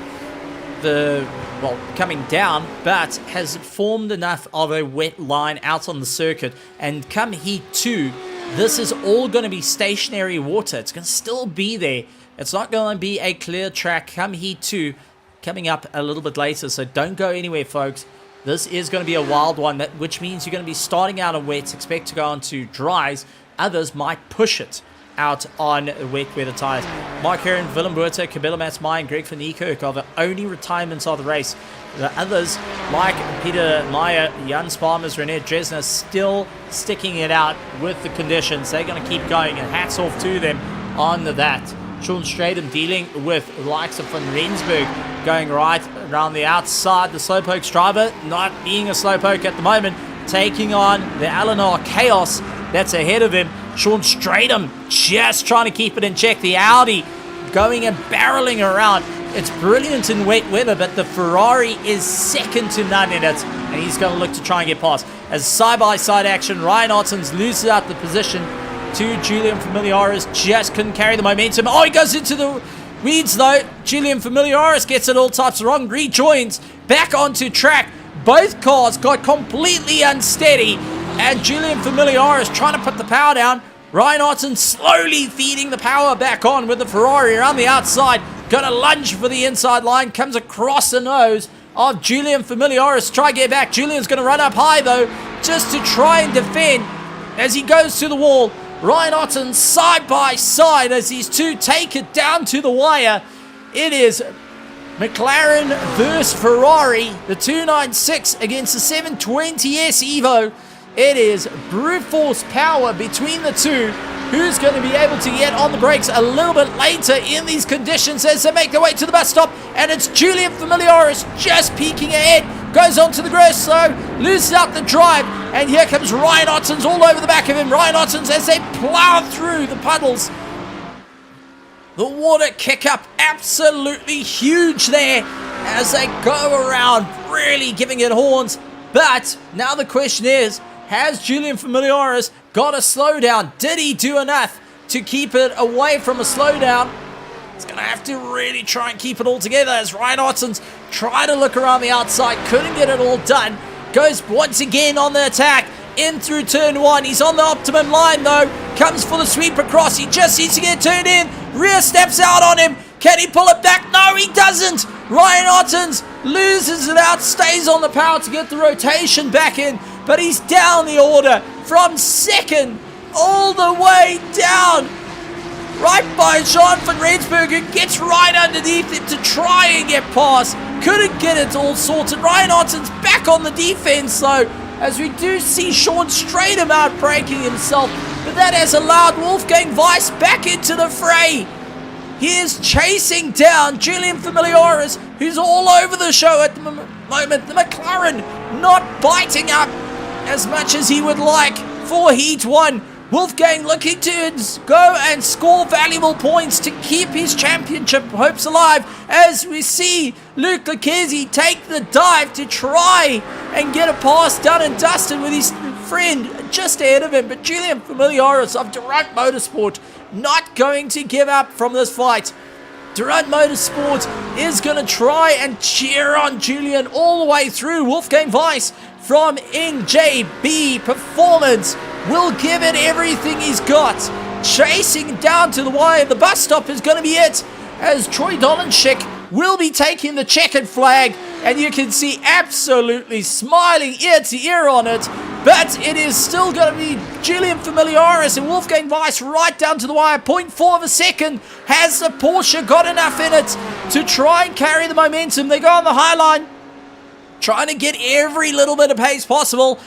the, well, coming down, but has formed enough of a wet line out on the circuit. And come Heat 2, this is all going to be stationary water. It's going to still be there. It's not going to be a clear track come Heat 2 coming up a little bit later. So don't go anywhere, folks. This is going to be a wild one, which means you're going to be starting out on wets, expect to go on to dries. Others might push it out on wet weather tires. Mark Heron, Willem Buerta, Kabila Matsmai, and Greg van Niekerk are the only retirements of the race. The others, like Peter Meyer, Jan Sparmers, René Dresner, still sticking it out with the conditions. They're going to keep going, and hats off to them on that. Sean Stratham dealing with the likes of Van Rensburg, going right around the outside. The Slowpoke driver not being a Slowpoke at the moment, taking on the Eleanor Chaos that's ahead of him. Sean Stratham just trying to keep it in check. The Audi going and barreling around. It's brilliant in wet weather, but the Ferrari is second to none in it, and he's going to look to try and get past. As side-by-side action, Ryan Ottens loses out the position to Julian Familiaris. Just couldn't carry the momentum. Oh, he goes into the weeds, though. Julian Familiaris gets it all types wrong, rejoins back onto track. Both cars got completely unsteady, and Julian Familiaris trying to put the power down. Ryan Ottens slowly feeding the power back on with the Ferrari around the outside. Gonna lunge for the inside line. Comes across the nose of Julian Familiaris. Try to get back. Julian's gonna run up high, though, just to try and defend as he goes to the wall. Ryan Ottens side by side as these two take it down to the wire. It is McLaren versus Ferrari. The 296 against the 720S Evo. It is brute force power between the two. Who's going to be able to get on the brakes a little bit later in these conditions as they make their way to the bus stop? And it's Julian Familiaris just peeking ahead. Goes onto the grass slow, loses out the drive, and here comes Ryan Ottens all over the back of him. Ryan Ottens as they plow through the puddles. The water kick up absolutely huge there as they go around, really giving it horns. But now the question is, has Julian Familiaris got a slowdown? Did he do enough to keep it away from a slowdown? He's going to have to really try and keep it all together as Ryan Ottens tried to look around the outside, couldn't get it all done. Goes once again on the attack, in through turn one. He's on the optimum line though, comes for the sweep across. He just needs to get turned in. Rear steps out on him. Can he pull it back? No, he doesn't. Ryan Ottens loses it out, stays on the power to get the rotation back in, but he's down the order from second all the way down, right by Jean van Rensburg, who gets right underneath it to try and get past. Couldn't get it all sorted. Ryan Ottens back on the defense though, as we do see Sean Stratham outbreaking himself, but that has allowed Wolfgang Weiss back into the fray. He is chasing down Julian Familiaris, who's all over the show at the moment. The McLaren not biting up as much as he would like for Heat 1. Wolfgang looking to go and score valuable points to keep his championship hopes alive, as we see Luke Lucchesi take the dive to try and get a pass done and dusted with his friend just ahead of him. But Julian Familiaris of Durant Motorsport not going to give up from this fight. Durant Motorsport is going to try and cheer on Julian all the way through. Wolfgang Weiss from NJB Performance will give it everything he's got. Chasing down to the wire. The bus stop is going to be it, as Troy Dolenschik will be taking the checkered flag, and you can see absolutely smiling ear to ear on it. But it is still going to be Julian Familiaris and Wolfgang Weiss right down to the wire. 0.4 of a second. Has the Porsche got enough in it to try and carry the momentum? They go on the high line, trying to get every little bit of pace possible.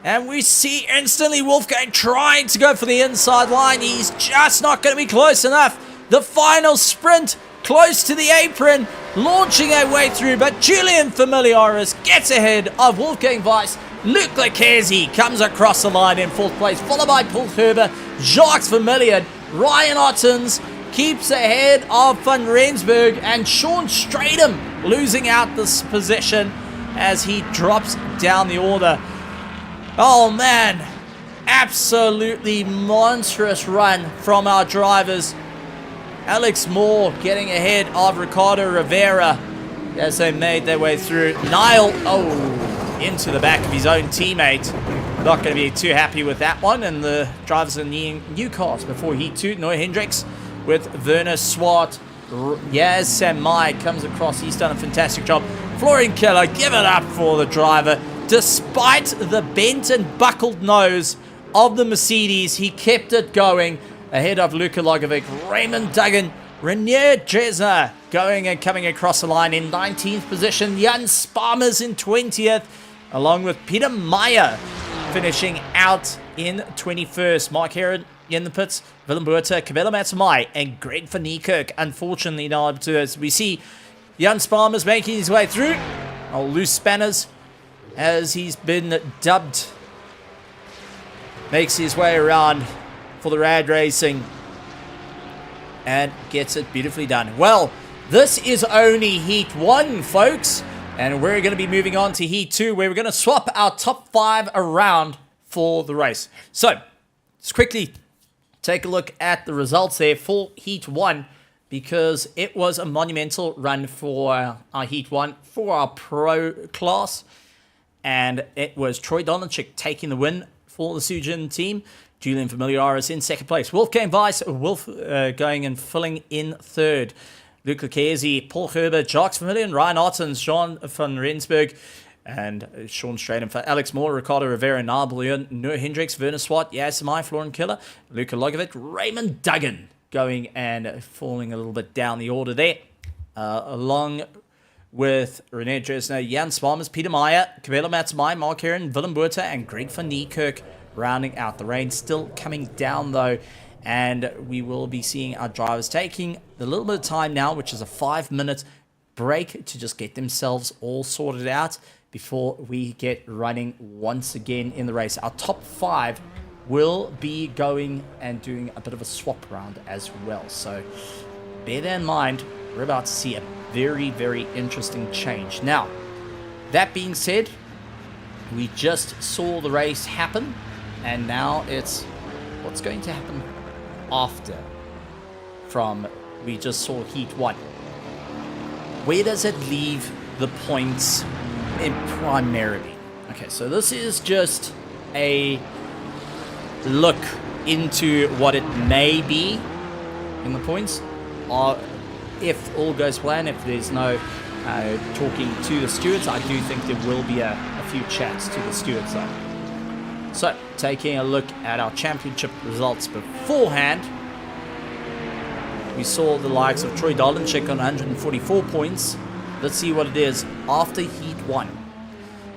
And we see instantly Wolfgang trying to go for the inside line. He's just not going to be close enough. The final sprint, close to the apron, launching our way through. But Julian Familiaris gets ahead of Wolfgang Weiss. Luke Lucchesi comes across the line in fourth place, followed by Paul Herber, Jacques Vermillion. Ryan Ottens keeps ahead of Van Rensburg, and Sean Stratham losing out this position as he drops down the order. Oh man, absolutely monstrous run from our drivers. Alex Moore getting ahead of Ricardo Rivera as they made their way through. Niall, into the back of his own teammate. Not going to be too happy with that one. And the drivers are needing new cars before Heat 2. Noah Hendricks with Werner Swart. Yaz Samai comes across. He's done a fantastic job. Florian Keller, give it up for the driver. Despite the bent and buckled nose of the Mercedes, he kept it going. ahead of Luka Logovic, Raymond Duggan, Renier Dresner going and coming across the line in 19th position, Jan Sparmers in 20th, along with Peter Meyer finishing out in 21st. Mark Heron in the pits, Willem Buerta, Cabela Matsumai, and Greg van Niekerk, unfortunately not able to, as we see Jan Sparmers making his way through. Loose Spanners, as he's been dubbed, makes his way around for the Rad Racing and gets it beautifully done. Well, this is only Heat 1, folks, and we're going to be moving on to Heat 2, where we're going to swap our top 5 around for the race. So, let's quickly take a look at the results there for Heat 1, because it was a monumental run for our Heat 1 for our Pro class. And it was Troy Dolanchik taking the win for the Sujin team. Julian Familiaris in second place. Wolfgang Weiss, going and filling in third. Luc Lecchese, Paul Gerber, Jacques Vermillion, Ryan Ottens, Jean van Rensburg, and Sean Straden for Alex Moore, Ricardo Rivera, Niall Bullion, Noah Hendricks, Werner Swart, Yasimai, Florian Killer, Luka Logovic, Raymond Duggan going and falling a little bit down the order there. Along with Rene Dresner, Jan Sparmers, Peter Meyer, Cabela Matsumai, Mark Heron, Willem Buerta, and Greg van Niekerk rounding out the rain. Still coming down though, and we will be seeing our drivers taking a little bit of time now, which is a 5-minute break to just get themselves all sorted out before we get running once again in the race. Our top 5 will be going and doing a bit of a swap round as well, so bear that in mind. We're about to see a very, very interesting change. Now, that being said, we just saw the race happen, and now it's what's going to happen after from we just saw Heat 1. Where does it leave the points in primarily? Okay, so this is just a look into what it may be in the points. If all goes plan, if there's no talking to the stewards, I do think there will be a few chats to the stewards though. So, taking a look at our championship results beforehand, we saw the likes of Troy Dolanchik on 144 points. Let's see what it is after Heat 1.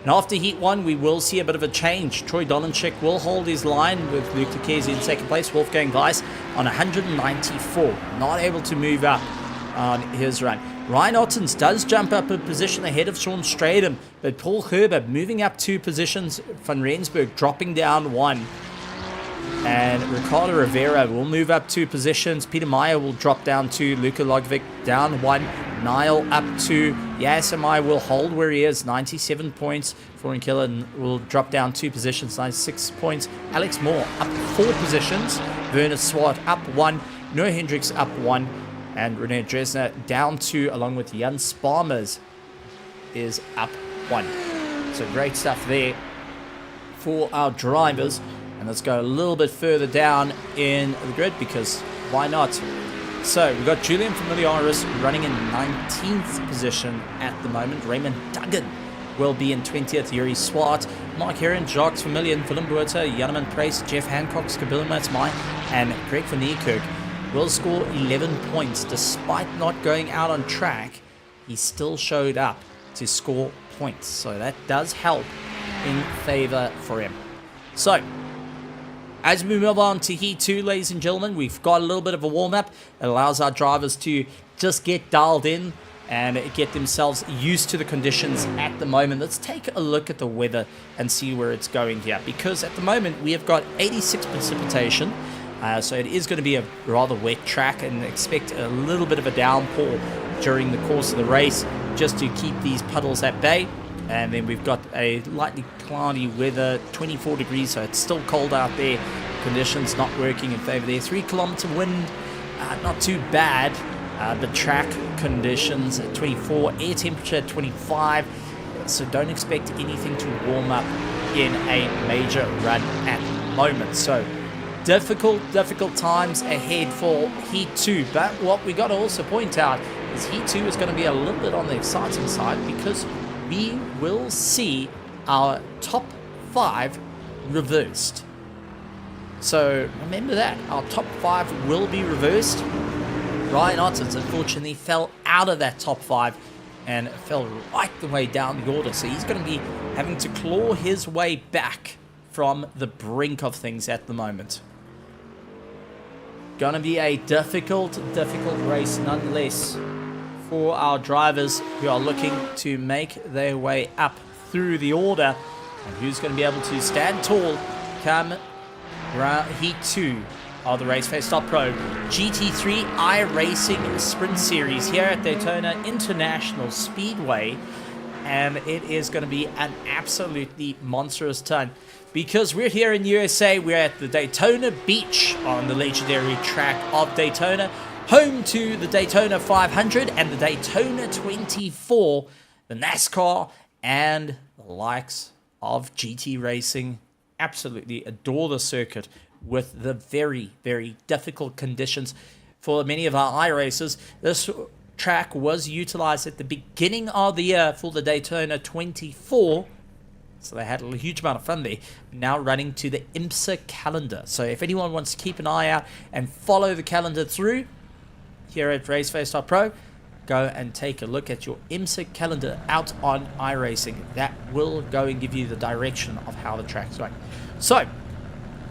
And after Heat 1, we will see a bit of a change. Troy Dolanchik will hold his line with Luc Lecchese in second place, Wolfgang Weiss on 194, not able to move up on his run. Ryan Ottens does jump up a position ahead of Sean Straden, but Paul Gerber moving up 2 positions, Van Rensburg dropping down 1. And Ricardo Rivera will move up 2 positions. Peter Meyer will drop down 2. Luka Logovic down 1. Niall up 2. Yasimai will hold where he is, 97 points. Florian Killen will drop down 2 positions, 96 points. Alex Moore up 4 positions. Werner Swart up 1. Noah Hendricks up 1. And Rene Dresner down 2, along with Jan Sparmers is up 1. So great stuff there for our drivers. And let's go a little bit further down in the grid, because why not? So we've got Julian Familiaris running in 19th position at the moment. Raymond Duggan will be in 20th. Yuri Swart, Mark Heron, Jacques Vermillion, Willem Buerta, Janeman Price, Jeff Hancock, Cabela Matsumai, and Greg van Niekerk will score 11 points. Despite not going out on track, he still showed up to score points. So that does help in favor for him. So, as we move on to Heat 2, ladies and gentlemen, we've got a little bit of a warm-up. It allows our drivers to just get dialed in and get themselves used to the conditions at the moment. Let's take a look at the weather and see where it's going here, because at the moment we have got 86 precipitation. So it is going to be a rather wet track, and expect a little bit of a downpour during the course of the race just to keep these puddles at bay. And then we've got a lightly cloudy weather, 24 degrees, so it's still cold out there. Conditions not working in favor there. 3-kilometer wind, not too bad. The track conditions at 24, air temperature at 25. So don't expect anything to warm up in a major run at the moment. So difficult times ahead for Heat 2. But what we got to also point out is Heat 2 is going to be a little bit on the exciting side, because we will see our top 5 reversed. So remember that. Our top 5 will be reversed. Ryan Ottens unfortunately fell out of that top 5 and fell right the way down the order. So he's going to be having to claw his way back from the brink of things at the moment. Gonna be a difficult race nonetheless for our drivers who are looking to make their way up through the order. And who's going to be able to stand tall come Heat 2 of the Raceface.Pro GT3 iRacing Sprint Series here at Daytona International Speedway. And it is going to be an absolutely monstrous ton. Because we're here in USA, we're at the Daytona Beach on the legendary track of Daytona, home to the Daytona 500 and the Daytona 24, the NASCAR, and the likes of GT Racing. Absolutely adore the circuit with the very, very difficult conditions for many of our iRacers. This track was utilized at the beginning of the year for the Daytona 24. So they had a huge amount of fun there. Now running to the IMSA calendar. So if anyone wants to keep an eye out and follow the calendar through here at Raceface.Pro, go and take a look at your IMSA calendar out on iRacing. That will go and give you the direction of how the track's going. So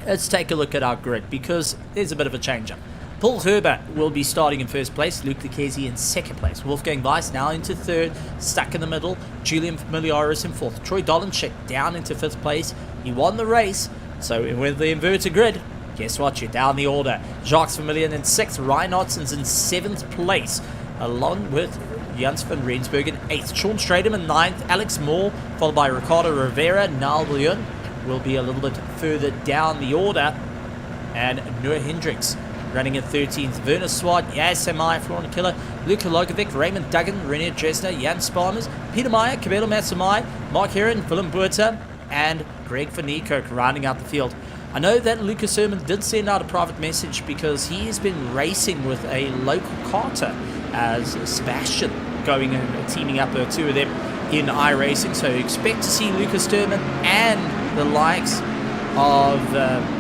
let's take a look at our grid because there's a bit of a change-up. Paul Herbert will be starting in first place, Luke Lucchesi in second place, Wolfgang Weiss now into third, stuck in the middle, Julian Familiaris in fourth, Troy Dolanczyk down into fifth place. He won the race, so with the inverted grid, guess what, you're down the order. Jacques Vermeulen in sixth, Ryan Ottens in seventh place, along with Jans van Rensburg in eighth, Sean Stratham in ninth, Alex Moore, followed by Ricardo Rivera. Niall Bouillon will be a little bit further down the order, and Noah Hendricks running at 13th. Werner Swart, Yas Samai, Florian Killer, Luka Logovic, Raymond Duggan, Renier Dresner, Jan Sparmers, Peter Meyer, Cabello Matsamai, Mark Heron, Willem Buerta, and Greg Van Niekerk rounding out the field. I know that Lucas Herman did send out a private message because he has been racing with a local karter as Sebastian going and teaming up the two of them in iRacing. So expect to see Lucas Herman and the likes of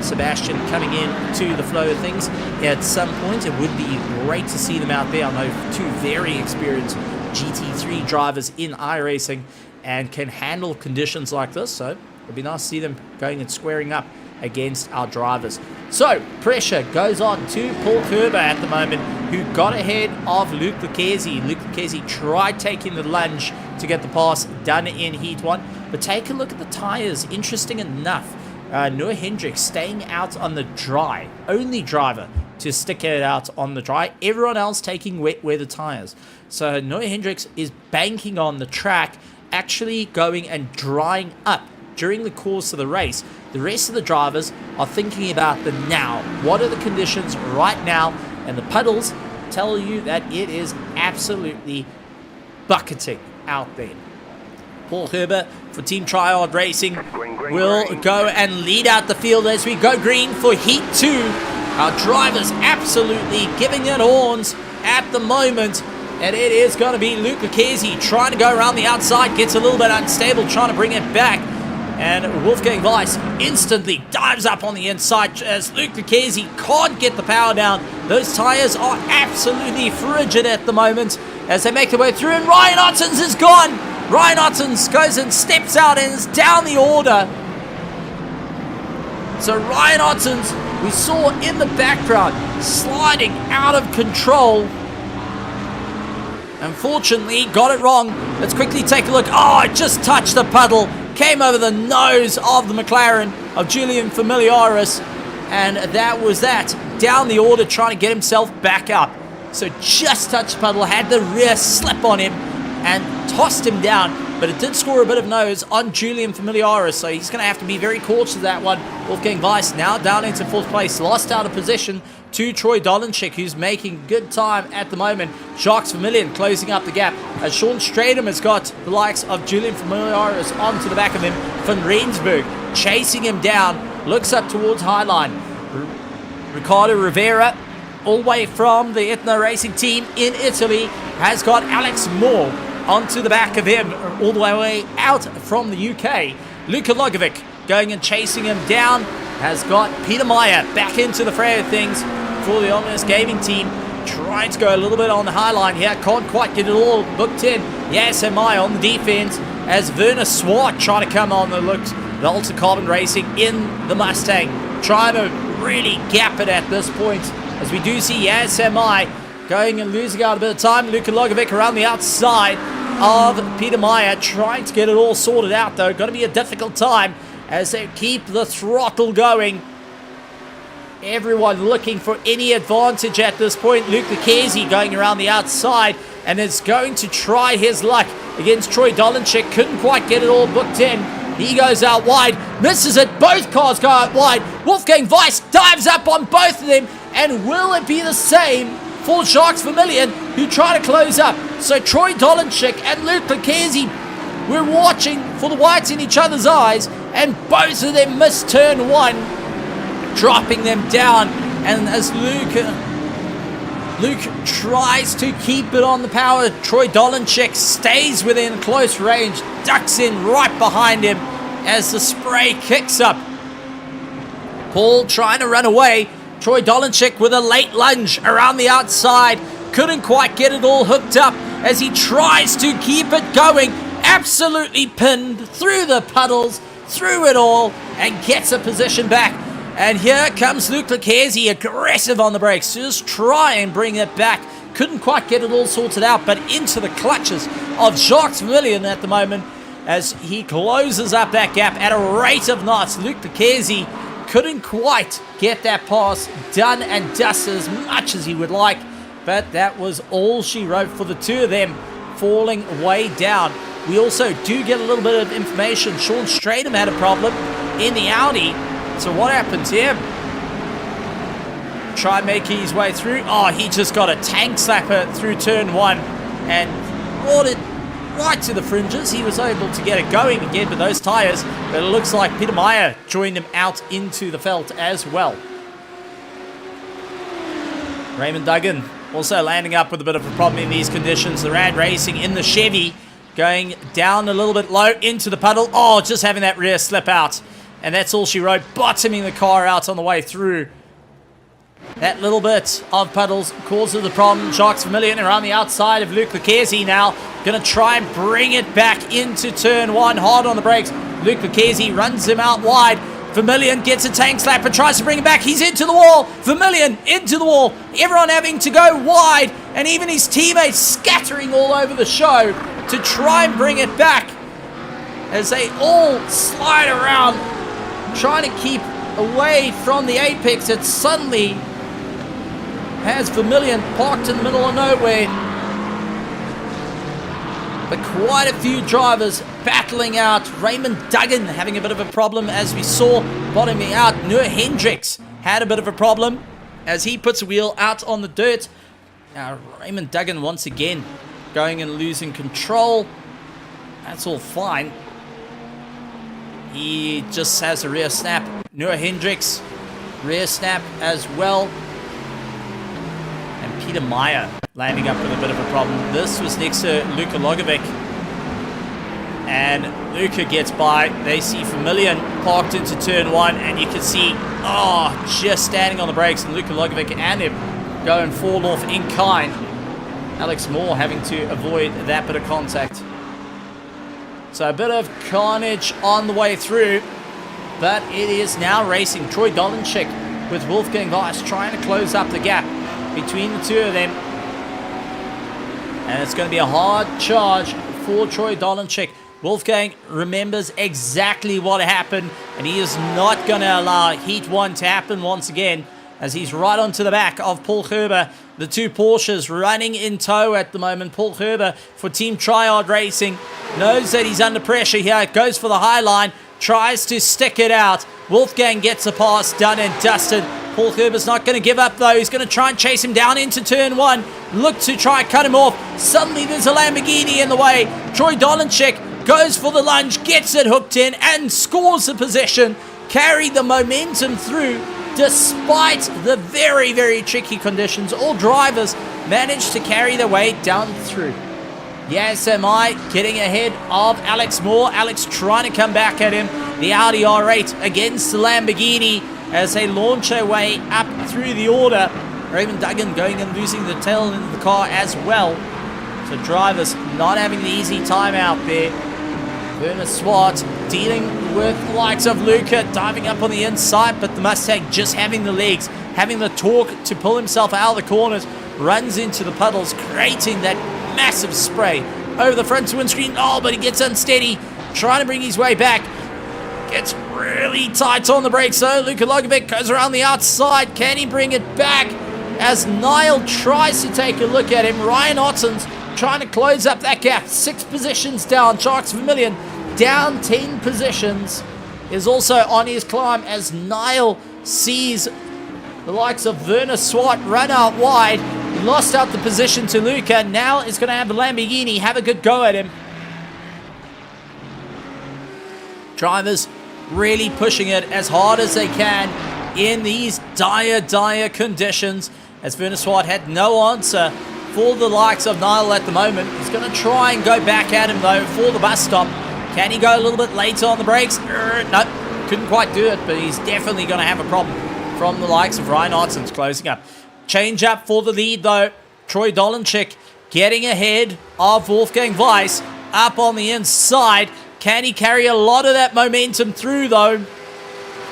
Sebastian coming in to the flow of things at some point. It would be great to see them out there. I know two very experienced GT3 drivers in iRacing and can handle conditions like this, so it would be nice to see them going and squaring up against our drivers. So pressure goes on to Paul Kerber at the moment, who got ahead of Luke Lucchesi. Luke Lucchesi tried taking the lunge to get the pass done in Heat 1, but take a look at the tires. Interesting enough, Noah Hendricks staying out on the dry, only driver to stick it out on the dry, everyone else taking wet weather tires. So Noah Hendricks is banking on the track actually going and drying up during the course of the race. The rest of the drivers are thinking about the now. What are the conditions right now? And the puddles tell you that it is absolutely bucketing out there. Paul Herbert for Team Triad Racing will go and lead out the field as we go green for Heat 2. Our drivers absolutely giving it horns at the moment. And it is going to be Luke Lucchesi trying to go around the outside. Gets a little bit unstable, trying to bring it back. And Wolfgang Weiss instantly dives up on the inside as Luke Lucchesi can't get the power down. Those tires are absolutely frigid at the moment as they make their way through. And Ryan Ottens is gone. Ryan Ottens goes and steps out and is down the order. So Ryan Ottens, we saw in the background, sliding out of control. Unfortunately, got it wrong. Let's quickly take a look. Oh, it just touched the puddle. Came over the nose of the McLaren of Julian Familiaris. And that was that. Down the order, trying to get himself back up. So just touched the puddle, had the rear slip on him and tossed him down, but it did score a bit of nose on Julian Familiaris, so he's going to have to be very cautious of that one. Wolfgang Weiss now down into fourth place, lost out of position to Troy Dolanczyk, who's making good time at the moment. Jacques Vermeulen closing up the gap as Sean Stratham has got the likes of Julian Familiaris onto the back of him. Van Rensburg chasing him down, looks up towards Highline. Ricardo Rivera, all the way from the Etna Racing team in Italy, has got Alex Moore onto the back of him, all the way out from the UK. Luka Logovic going and chasing him down has got Peter Meyer back into the fray of things for the Omnis Gaming team. Trying to go a little bit on the high line here. Can't quite get it all booked in. Yes, Meyer on the defense as Werner Swart trying to come on the looks. The Ultra Carbon Racing in the Mustang. Trying to really gap it at this point. As we do see Meyer going and losing out a bit of time. Luka Logovic around the outside of Peter Meyer. Trying to get it all sorted out though. Going to be a difficult time as they keep the throttle going. Everyone looking for any advantage at this point. Luke Lucchese going around the outside and is going to try his luck against Troy Dolenchik. Couldn't quite get it all booked in. He goes out wide, misses it. Both cars go out wide. Wolfgang Weiss dives up on both of them. And will it be the same for Jacques Vermillion, who try to close up? So Troy Dolenchik and Luke Lucchese, we're watching for the whites in each other's eyes, and both of them miss turn one, dropping them down. And as Luke tries to keep it on the power, Troy Dolenchik stays within close range, ducks in right behind him as the spray kicks up. Paul trying to run away. Troy Dolenchik with a late lunge around the outside. Couldn't quite get it all hooked up as he tries to keep it going. Absolutely pinned through the puddles, through it all, and gets a position back. And here comes Luke Lucchese, aggressive on the brakes. Just try and bring it back. Couldn't quite get it all sorted out, but into the clutches of Jacques Vermillion at the moment as he closes up that gap at a rate of knots. Luke Lucchese couldn't quite get that pass done and dusted as much as he would like, but that was all she wrote for the two of them falling way down. We also do get a little bit of information. Sean Stratham had a problem in the Audi. So what happens here? Try making his way through. Oh, he just got a tank slapper through turn one and brought it right to the fringes. He was able to get it going again with those tires, but it looks like Peter Meyer joined him out into the felt as well. Raymond Duggan also landing up with a bit of a problem in these conditions. The Rad Racing in the Chevy going down a little bit low into the puddle. Oh, just having that rear slip out. And that's all she wrote, bottoming the car out on the way through. That little bit of puddles causes the problem. Jacques Vermillion around the outside of Luke Lucchese now. Going to try and bring it back into turn one. Hard on the brakes. Luke Lucchese runs him out wide. Vermillion gets a tank slap and tries to bring it back. He's into the wall. Vermillion into the wall. Everyone having to go wide. And even his teammates scattering all over the show to try and bring it back. As they all slide around, trying to keep away from the apex that suddenly has Vermillion parked in the middle of nowhere. But quite a few drivers battling out. Raymond Duggan having a bit of a problem as we saw bottoming out. Noah Hendricks had a bit of a problem as he puts a wheel out on the dirt. Now Raymond Duggan once again going and losing control. That's all fine. He just has a rear snap. Noah Hendricks, rear snap as well. And Peter Meyer landing up with a bit of a problem. This was next to Luka Logovic. And Luka gets by. They see Vermillion parked into turn one. And you can see, just standing on the brakes. And Luka Logovic and him go and fall off in kind. Alex Moore having to avoid that bit of contact. So a bit of carnage on the way through, but it is now racing. Troy Dolenchik with Wolfgang Weiss trying to close up the gap between the two of them. And it's going to be a hard charge for Troy Dolenchik. Wolfgang remembers exactly what happened, and he is not going to allow Heat 1 to happen once again, as he's right onto the back of Paul Gerber. The two Porsches running in tow at the moment. Paul Gerber for Team Triad Racing knows that he's under pressure here. Goes for the high line. Tries to stick it out. Wolfgang gets the pass done and dusted. Paul Gerber's not going to give up though. He's going to try and chase him down into turn one. Look to try and cut him off. Suddenly there's a Lamborghini in the way. Troy Dolenchik goes for the lunge. Gets it hooked in and scores the position. Carried the momentum through. Despite the very, very tricky conditions, all drivers managed to carry their way down through. Yes, am I getting ahead of Alex Moore. Alex trying to come back at him. the Audi R8 against the Lamborghini as they launch their way up through the order. Raymond Duggan going and losing the tail end of the car as well. So drivers not having the easy time out there. Werner Swart dealing with the likes of Luca, diving up on the inside, but the Mustang just having the legs, having the torque to pull himself out of the corners, runs into the puddles, creating that massive spray over the front windscreen. Oh, but he gets unsteady, trying to bring his way back. Gets really tight on the brakes, though. Luka Logovic goes around the outside. Can he bring it back? As Niall tries to take a look at him, Ryan Otten's trying to close up that gap. 6 positions down. Sharks Vermillion down 10 positions. Is also on his climb as Niall sees the likes of Werner Swart run out wide. He lost out the position to Luca. Now is going to have the Lamborghini have a good go at him. Drivers really pushing it as hard as they can in these dire conditions, as Werner Swart had no answer for the likes of Niall at the moment. He's going to try and go back at him, though, for the bus stop. Can he go a little bit later on the brakes? Nope, couldn't quite do it, but he's definitely going to have a problem from the likes of Ryan Otten's closing up. Change up for the lead, though. Troy Dolenchik getting ahead of Wolfgang Weiss up on the inside. Can he carry a lot of that momentum through, though?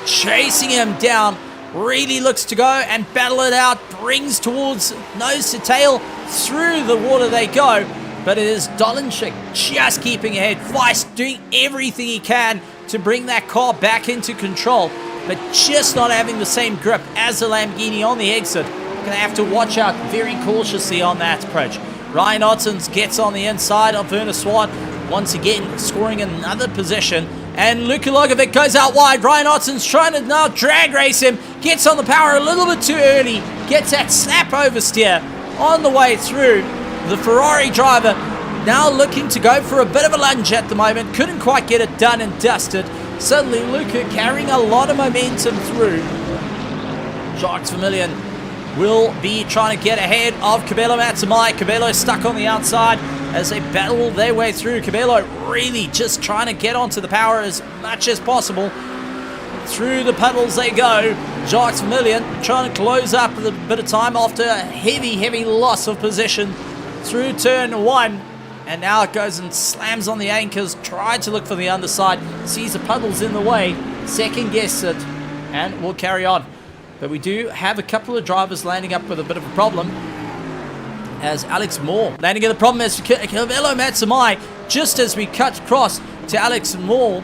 Chasing him down. Really looks to go and battle it out. Brings towards nose to tail. Through the water they go. But it is Dolenchik just keeping ahead. Weiss doing everything he can to bring that car back into control, but just not having the same grip as the Lamborghini on the exit. Going to have to watch out very cautiously on that approach. Ryan Ottens gets on the inside of Werner Swart. Once again, scoring another position. And Luka Logovic goes out wide. Ryan Otten's trying to now drag race him. Gets on the power a little bit too early. Gets that snap oversteer on the way through. The Ferrari driver now looking to go for a bit of a lunge at the moment. Couldn't quite get it done and dusted. Suddenly Luka carrying a lot of momentum through. Sharks Vermillion will be trying to get ahead of Cabello Matsumai. Cabello stuck on the outside as they battle their way through. Cabello really just trying to get onto the power as much as possible. Through the puddles they go. Sharks Vermillion trying to close up with a bit of time after a heavy loss of position through turn 1. And now it goes and slams on the anchors. Tried to look for the underside. Sees the puddles in the way. Second guess it. And will carry on. But we do have a couple of drivers landing up with a bit of a problem. As Alex Moore landing in the problem as Cabello Matsumai. Just as we cut across to Alex Moore.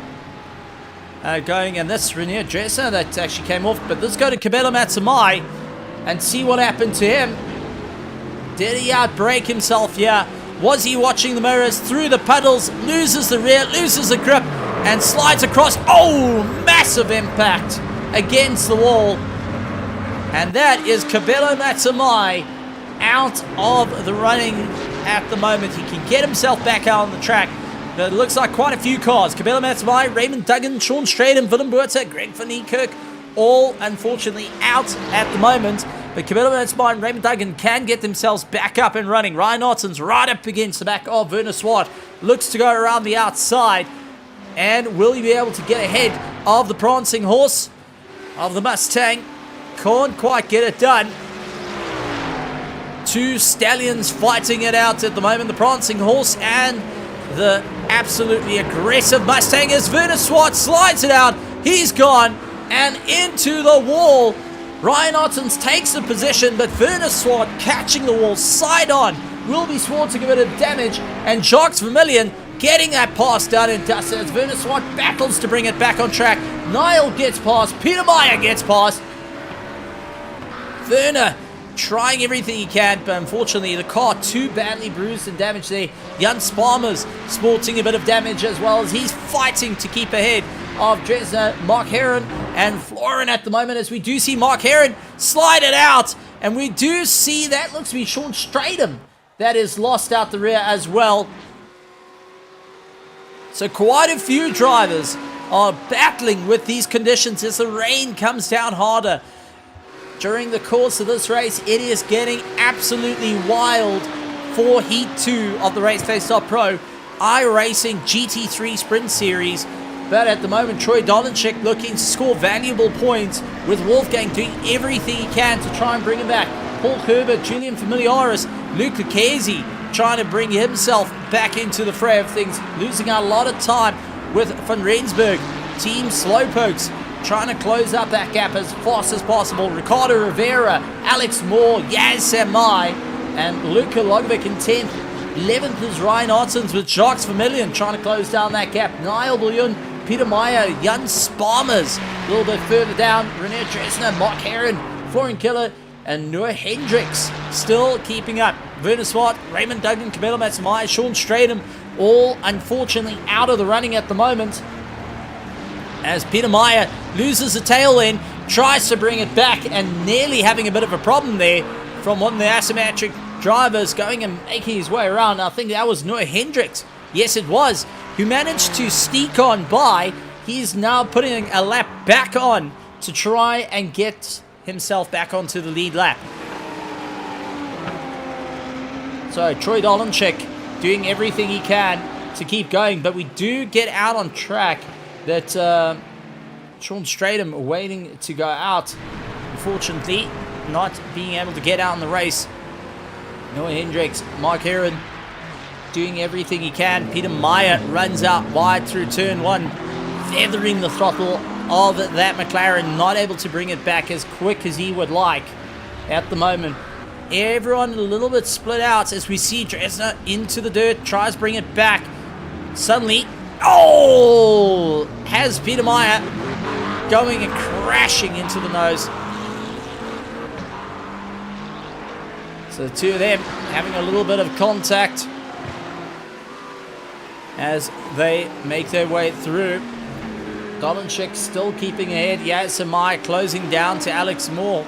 Going, and that's Renier Dresser that actually came off. But let's go to Cabello Matsumai and see what happened to him. Did he outbrake himself here? Was he watching the mirrors? Through the puddles, loses the rear, loses the grip, and slides across. Oh, massive impact against the wall. And that is Cabello Matsumai out of the running at the moment. He can get himself back out on the track. But it looks like quite a few cars. Cabello Matsumai, Raymond Duggan, Sean Straden, Willem Buerta, Greg van Niekerk, all unfortunately out at the moment. But Cabello Matsumai and Raymond Duggan can get themselves back up and running. Ryan Otten's right up against the back of Werner Swart. Looks to go around the outside. And will he be able to get ahead of the prancing horse of the Mustang? Can't quite get it done. Two stallions fighting it out at the moment. The prancing horse and the absolutely aggressive Mustang as Werner Swart slides it out. He's gone and into the wall. Ryan Ottens takes the position, but Werner Swart catching the wall side on. Will be Swart to give it a damage, and Sharks Vermillion getting that pass done and dusted as Werner Swart battles to bring it back on track. Niall gets past, Peter Meyer gets past. Werner trying everything he can, but unfortunately the car too badly bruised and damaged there. Jan Sparmers sporting a bit of damage as well as he's fighting to keep ahead of Dresner, Mark Heron, and Florin at the moment, as we do see Mark Heron slide it out, and we do see that looks to be Sean Stratham that is lost out the rear as well. So quite a few drivers are battling with these conditions as the rain comes down harder. During the course of this race, it is getting absolutely wild for Heat 2 of the Raceface.Pro Iracing GT3 Sprint Series. But at the moment, Troy Dolanchik looking to score valuable points, with Wolfgang doing everything he can to try and bring him back. Paul Herbert, Julian Familiaris, Luke Lucchesi trying to bring himself back into the fray of things, losing a lot of time with Van Rensburg. Team Slowpokes trying to close up that gap as fast as possible. Ricardo Rivera, Alex Moore, Yaz Samai, and Luka Logovic in 10th. 11th is Ryan Ottens with Jacques Vermillion trying to close down that gap. Niall Bouillon, Peter Meyer, Jan Sparmers a little bit further down. René Dresner, Mark Heron, Florian Killer, and Noah Hendricks still keeping up. Werner Swart, Raymond Duggan, Camilo Matsumaia, Sean Stratham, all unfortunately out of the running at the moment, as Peter Meyer loses the tail end, tries to bring it back, and nearly having a bit of a problem there from one of the asymmetric drivers going and making his way around. I think that was Noah Hendricks. Yes, it was, who managed to sneak on by. He's now putting a lap back on to try and get himself back onto the lead lap. So Troy Dolanchik doing everything he can to keep going, but we do get out on track that Sean Stratham waiting to go out, unfortunately not being able to get out in the race. Noah Hendricks, Mark Heron doing everything he can. Peter Meyer runs out wide through turn 1, feathering the throttle of that McLaren, not able to bring it back as quick as he would like at the moment. Everyone a little bit split out as we see Dresner into the dirt, tries to bring it back. Suddenly, has Peter Meyer going and crashing into the nose. So the two of them having a little bit of contact as they make their way through. Dolanchik still keeping ahead. Yasamai closing down to Alex Moore.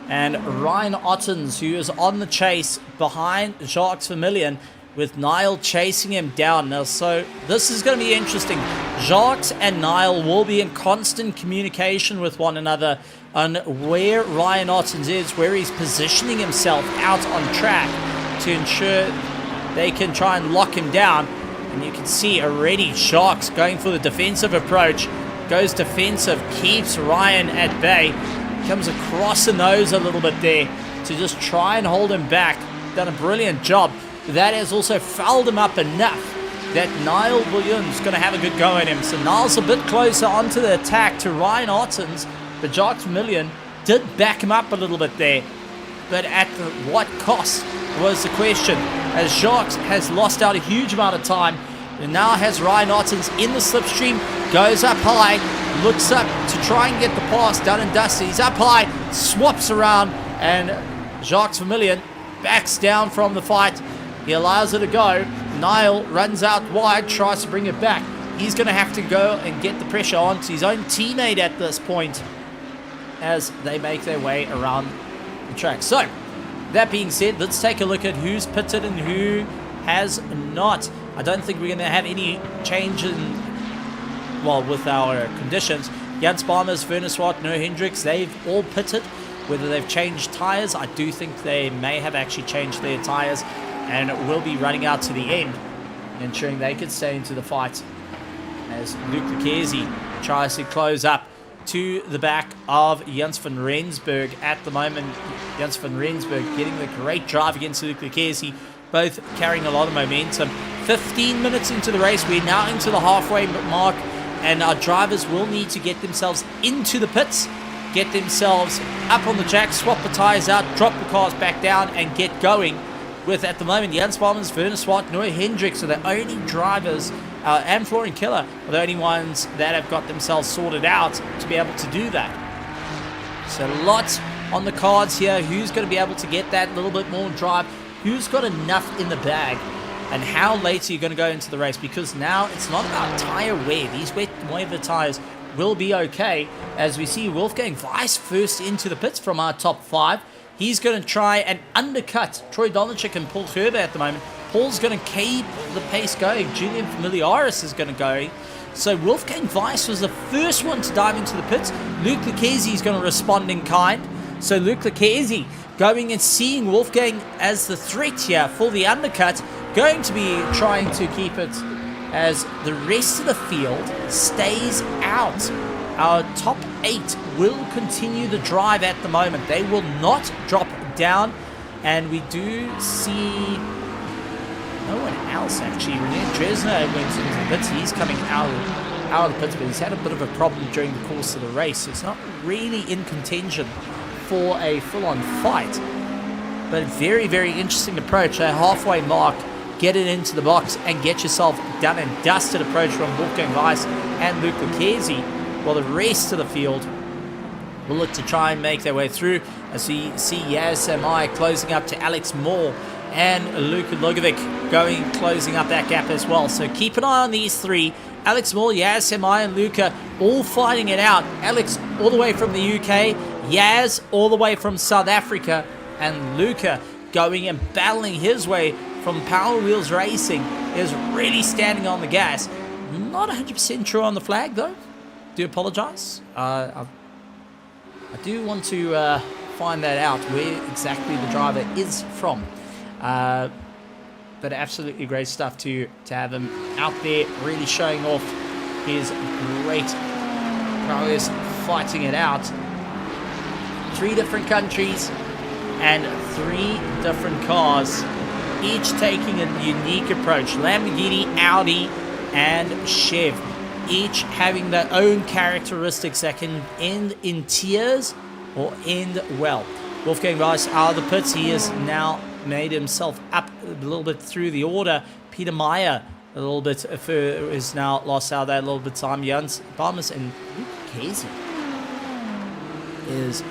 And Ryan Ottens, who is on the chase behind Jacques Vermillion, with Niall chasing him down. Now, so this is going to be interesting. Jacques and Niall will be in constant communication with one another on where Ryan Ottens is, where he's positioning himself out on track to ensure they can try and lock him down. And you can see already Jacques going for the defensive approach. Goes defensive, keeps Ryan at bay. Comes across the nose a little bit there to just try and hold him back. Done a brilliant job. That has also fouled him up enough that Niall Bouillon's going to have a good go at him. So Niall's a bit closer onto the attack to Ryan Ottens, but Jacques Vermillion did back him up a little bit there. But at what cost was the question, as Jacques has lost out a huge amount of time and now has Ryan Ottens in the slipstream, goes up high, looks up to try and get the pass done and dusty. He's up high, swaps around, and Jacques Vermillion backs down from the fight. He allows it to go. Niall runs out wide, tries to bring it back. He's going to have to go and get the pressure onto his own teammate at this point as they make their way around the track. So, that being said, let's take a look at who's pitted and who has not. I don't think we're going to have any change in, well, with our conditions. Jan Sparmers, Werner Swart, Noah Hendricks, they've all pitted. Whether they've changed tyres, I do think they may have actually changed their tyres and will be running out to the end, ensuring they could stay into the fight as Luke Lucchesi tries to close up to the back of Jens van Rensburg at the moment. Jens van Rensburg getting the great drive against Luke Lucchesi, both carrying a lot of momentum. 15 minutes into the race, we're now into the halfway mark, and our drivers will need to get themselves into the pits, get themselves up on the track, swap the tyres out, drop the cars back down, and get going. With, at the moment, Jan Sparmans, Werner Swart, Noah Hendricks are the only drivers, and Florian Killer are the only ones that have got themselves sorted out to be able to do that. So lots on the cards here. Who's going to be able to get that little bit more drive? Who's got enough in the bag? And how late are you going to go into the race? Because now it's not about tyre wear. These wet weather tyres will be okay. As we see Wolfgang Weiss first into the pits from our top 5. He's going to try and undercut Troy Dolanchik and Paul Gerber at the moment. Paul's going to keep the pace going. Julian Familiaris is going to go. So Wolfgang Weiss was the first one to dive into the pits. Luke Lucchesi is going to respond in kind. So Luke Lucchesi going and seeing Wolfgang as the threat here for the undercut. Going to be trying to keep it as the rest of the field stays out. Our top 8 will continue the drive at the moment. They will not drop down, and we do see no one else actually. René Dresner went into the pits. He's coming out of the pits, but he's had a bit of a problem during the course of the race. It's not really in contention for a full-on fight, but very, very interesting approach. A halfway mark, get it into the box and get yourself done and dusted approach from Wolfgang Weiss and Luca Chiesi, while the rest of the field will look to try and make their way through, as we see Yaz Samai closing up to Alex Moore and Luka Logovic closing up that gap as well. So keep an eye on these three. Alex Moore, Yaz Samai and Luka all fighting it out. Alex all the way from the UK, Yaz all the way from South Africa, and Luka going and battling his way from Power Wheels Racing is really standing on the gas. Not 100% sure on the flag though. Do apologize. I do want to find that out, where exactly the driver is from. But absolutely great stuff to have him out there really showing off his great prowess fighting it out. 3 different countries and 3 different cars, each taking a unique approach. Lamborghini, Audi and Chev, each having their own characteristics that can end in tears or end well. Wolfgang Weiss out of the pits. He has now made himself up a little bit through the order. Peter Meyer a little bit is now lost out there a little bit time. Jans Barmes and Luke Casey is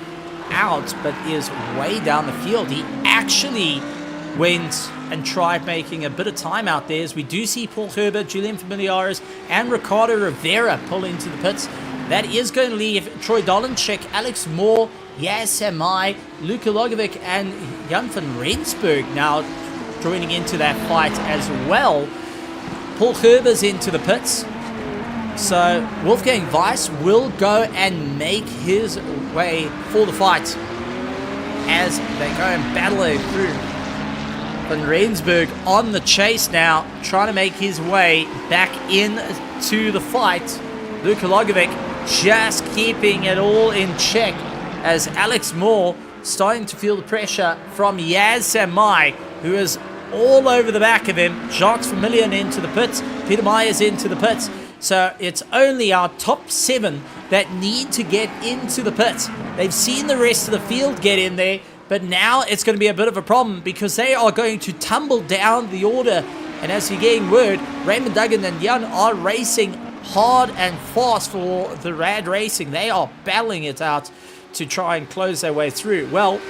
out, but is way down the field. He actually went and tried making a bit of time out there, as we do see Paul Herbert, Julian Familiares and Ricardo Rivera pull into the pits. That is going to leave Troy Dolenchik, Alex Moore, Yaz Samai, Luka Logovic and Jan van Rensburg now joining into that fight as well. Paul Herber's into the pits. So Wolfgang Weiss will go and make his way for the fight as they go and battle it through. Van Rensburg on the chase now, trying to make his way back into the fight. Luka Logovic just keeping it all in check, as Alex Moore starting to feel the pressure from Yaz Samai, who is all over the back of him. Jacques Vermillion into the pits. Peter Myers into the pits. So it's only our top 7 that need to get into the pits. They've seen the rest of the field get in there, but now it's going to be a bit of a problem because they are going to tumble down the order. And as you're getting word, Raymond Duggan and Jan are racing hard and fast for the Rad Racing. They are battling it out to try and close their way through. Well,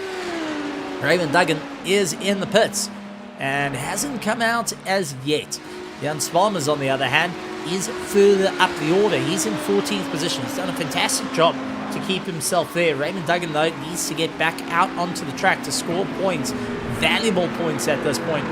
Raymond Duggan is in the pits and hasn't come out as yet. Jan Spalmers, on the other hand, is further up the order. He's in 14th position. He's done a fantastic job to keep himself there. Raymond Duggan, though, needs to get back out onto the track to score points, valuable points at this point.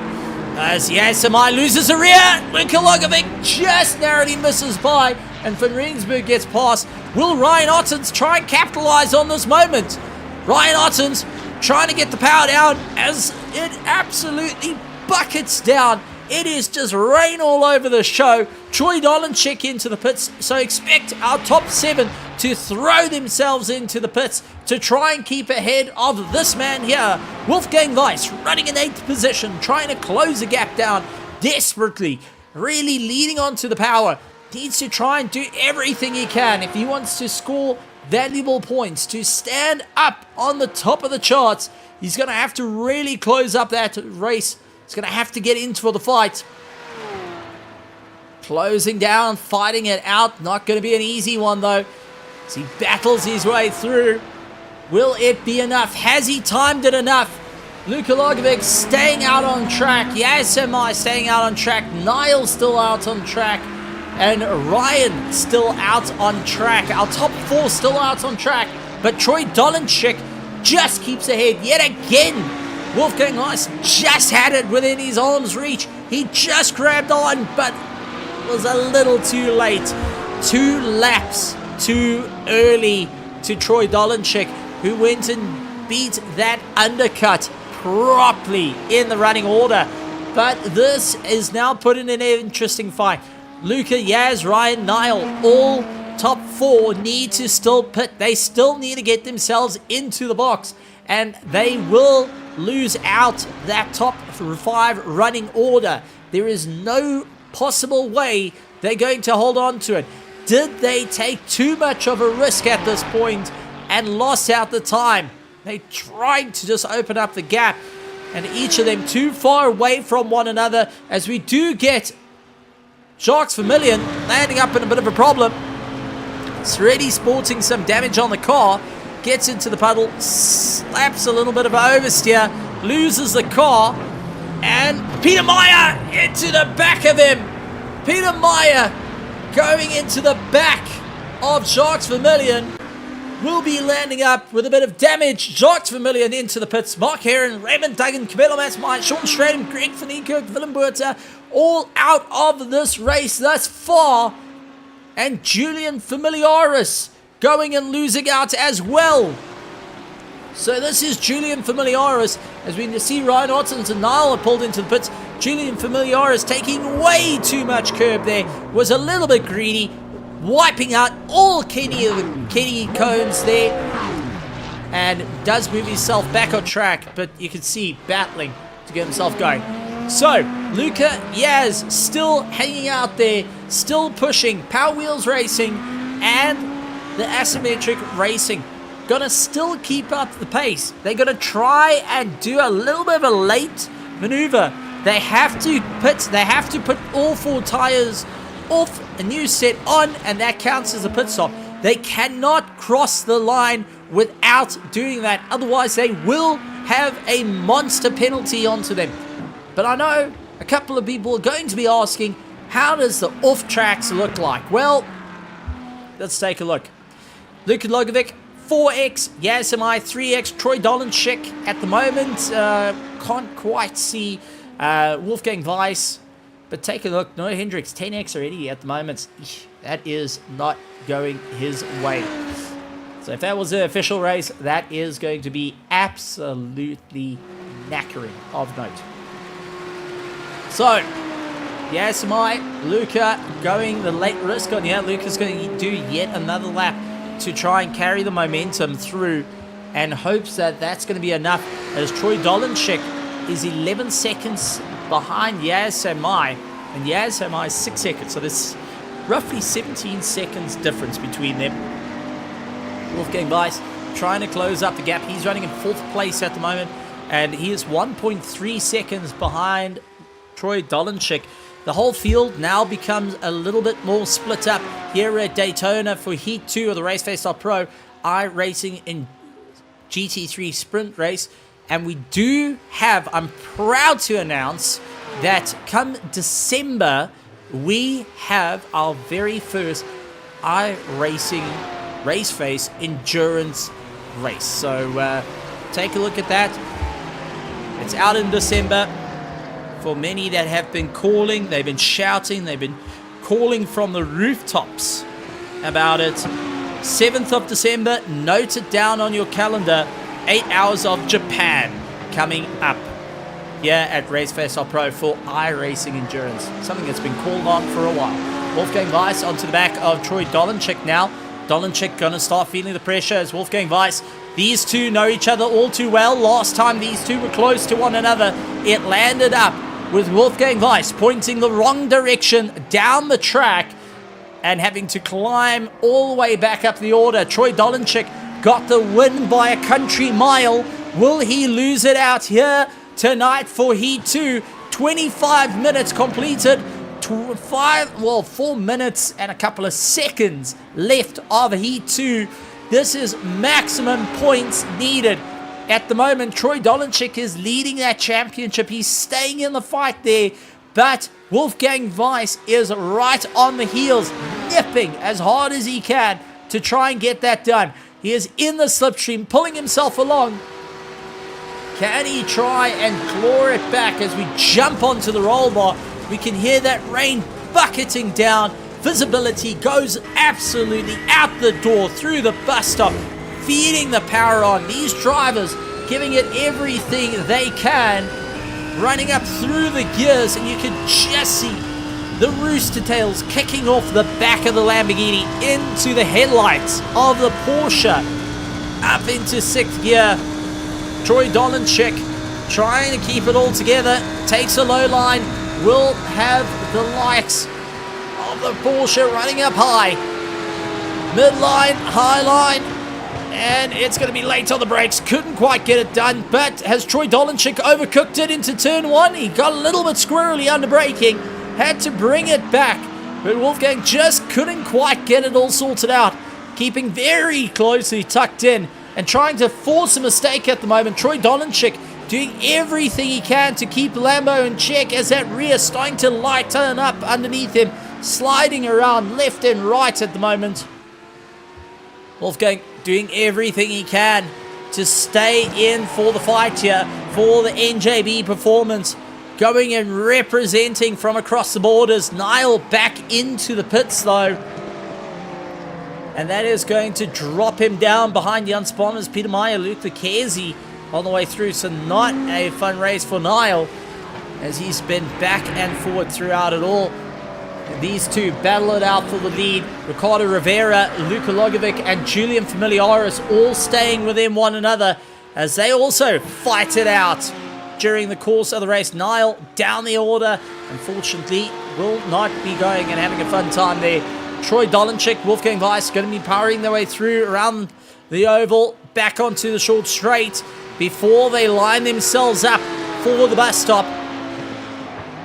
As Yaz Samai loses a rear, Luka Logovic just narrowly misses by, and Van Rensburg gets past. Will Ryan Ottens try and capitalize on this moment? Ryan Ottens trying to get the power down as it absolutely buckets down. It is just rain all over the show. Troy Dolenchik into the pits, so expect our top 7 to throw themselves into the pits to try and keep ahead of this man here. Wolfgang Weiss running in 8th position, trying to close the gap down desperately, really leading on to the power. Needs to try and do everything he can if he wants to score valuable points, to stand up on the top of the charts. He's going to have to really close up that race. He's going to have to get into the fight. Closing down, fighting it out. Not going to be an easy one, though, as he battles his way through. Will it be enough? Has he timed it enough? Luka Logovic staying out on track. Yaz Samai staying out on track. Niall still out on track. And Ryan still out on track. Our top 4 still out on track. But Troy Dolenchik just keeps ahead yet again. Wolfgang Weiss just had it within his arm's reach. He just grabbed on, but was a little too late. 2 laps too early to Troy Dolenchik, who went and beat that undercut properly in the running order. But this is now put in an interesting fight. Luca, Yaz, Ryan, Niall, all top 4 need to still pit. They still need to get themselves into the box, and they will lose out that top 5 running order. There is no possible way they're going to hold on to it. Did they take too much of a risk at this point and lost out the time? They tried to just open up the gap, and each of them too far away from one another, as we do get Jacques Vermillion landing up in a bit of a problem. It's already sporting some damage on the car. Gets into the puddle, slaps a little bit of oversteer, loses the car, and Peter Meyer into the back of him. Peter Meyer going into the back of Jacques Vermillion will be landing up with a bit of damage. Jacques Vermillion into the pits. Mark Heron, Raymond Duggan, Cabello Matsmeyer, Sean Stratham, Greg Van Niekerk, Willem Buerta, all out of this race thus far. And Julian Familiaris going and losing out as well. So this is Julian Familiaris, as we see Ryan Ottens and Niall are pulled into the pits. Julian Familiaris taking way too much curb there, was a little bit greedy, wiping out all Kenny cones there, and does move himself back on track, but you can see battling to get himself going. So Luca Yaz still hanging out there, still pushing. Power Wheels Racing and the Asymmetric Racing gonna still keep up the pace. They're gonna try and do a little bit of a late maneuver. They have to put all 4 tires off, a new set on, and that counts as a pit stop. They cannot cross the line without doing that, otherwise they will have a monster penalty onto them. But I know a couple of people are going to be asking, how does the off tracks look like? Well, let's take a look. Luka Logovic, 4X, Yasimai, 3X, Troy Dolanchik at the moment. Can't quite see Wolfgang Weiss, but take a look. Noah Hendricks, 10X already at the moment. That is not going his way. So if that was the official race, that is going to be absolutely knackering of note. So, Yasimai, Luca going the late risk on here. Luca's going to do yet another lap to try and carry the momentum through, and hopes that that's going to be enough, as Troy Dolanchik is 11 seconds behind Yasimai, and Yasimai is 6 seconds, so there's roughly 17 seconds difference between them. Wolfgang Weiss trying to close up the gap. He's running in 4th place at the moment, and he is 1.3 seconds behind Troy Dolanchik. The whole field now becomes a little bit more split up here at Daytona for Heat 2 of the Raceface.Pro iRacing in GT3 sprint race. And we do have, I'm proud to announce, that come December, we have our very first iRacing Raceface endurance race. So take a look at that. It's out in December. For many that have been calling, they've been shouting, they've been calling from the rooftops about it. 7th of December, note it down on your calendar. 8 hours of Japan coming up here at Raceface.Pro for iRacing Endurance. Something that's been called on for a while. Wolfgang Weiss onto the back of Troy Dolanchik now. Dolanchik going to start feeling the pressure as Wolfgang Weiss. These two know each other all too well. Last time these two were close to one another, it landed up with Wolfgang Weiss pointing the wrong direction down the track and having to climb all the way back up the order. Troy Dolanchik got the win by a country mile. Will he lose it out here tonight for Heat 2? 25 minutes completed. 4 minutes and a couple of seconds left of Heat 2. This is maximum points needed. At the moment, Troy Dolanchik is leading that championship. He's staying in the fight there. But Wolfgang Weiss is right on the heels, nipping as hard as he can to try and get that done. He is in the slipstream, pulling himself along. Can he try and claw it back as we jump onto the roll bar? We can hear that rain bucketing down. Visibility goes absolutely out the door through the bus stop, feeding the power on. These drivers giving it everything they can, running up through the gears, and you can just see the rooster tails kicking off the back of the Lamborghini into the headlights of the Porsche. Up into 6th gear. Troy Dolenchik trying to keep it all together. Takes a low line. Will have the likes of the Porsche running up high. Midline, high line. And it's going to be late on the brakes. Couldn't quite get it done. But has Troy Dolenchik overcooked it into turn 1? He got a little bit squirrely under braking. Had to bring it back. But Wolfgang just couldn't quite get it all sorted out. Keeping very closely tucked in. And trying to force a mistake at the moment. Troy Dolenchik doing everything he can to keep Lambo in check. As that rear starting to lighten up underneath him. Sliding around left and right at the moment. Wolfgang doing everything he can to stay in for the fight here, for the NJB performance. Going and representing from across the borders. Niall back into the pits though. And that is going to drop him down behind the unspawners. Peter Meyer, Luke Lucchese on the way through. So not a fun race for Niall, as he's been back and forward throughout it all. And these two battle it out for the lead. Ricardo Rivera, Luka Logovic, and Julian Familiaris all staying within one another as they also fight it out during the course of the race. Niall down the order, unfortunately, will not be going and having a fun time there. Troy Dolenchik, Wolfgang Weiss going to be powering their way through around the oval, back onto the short straight before they line themselves up for the bus stop.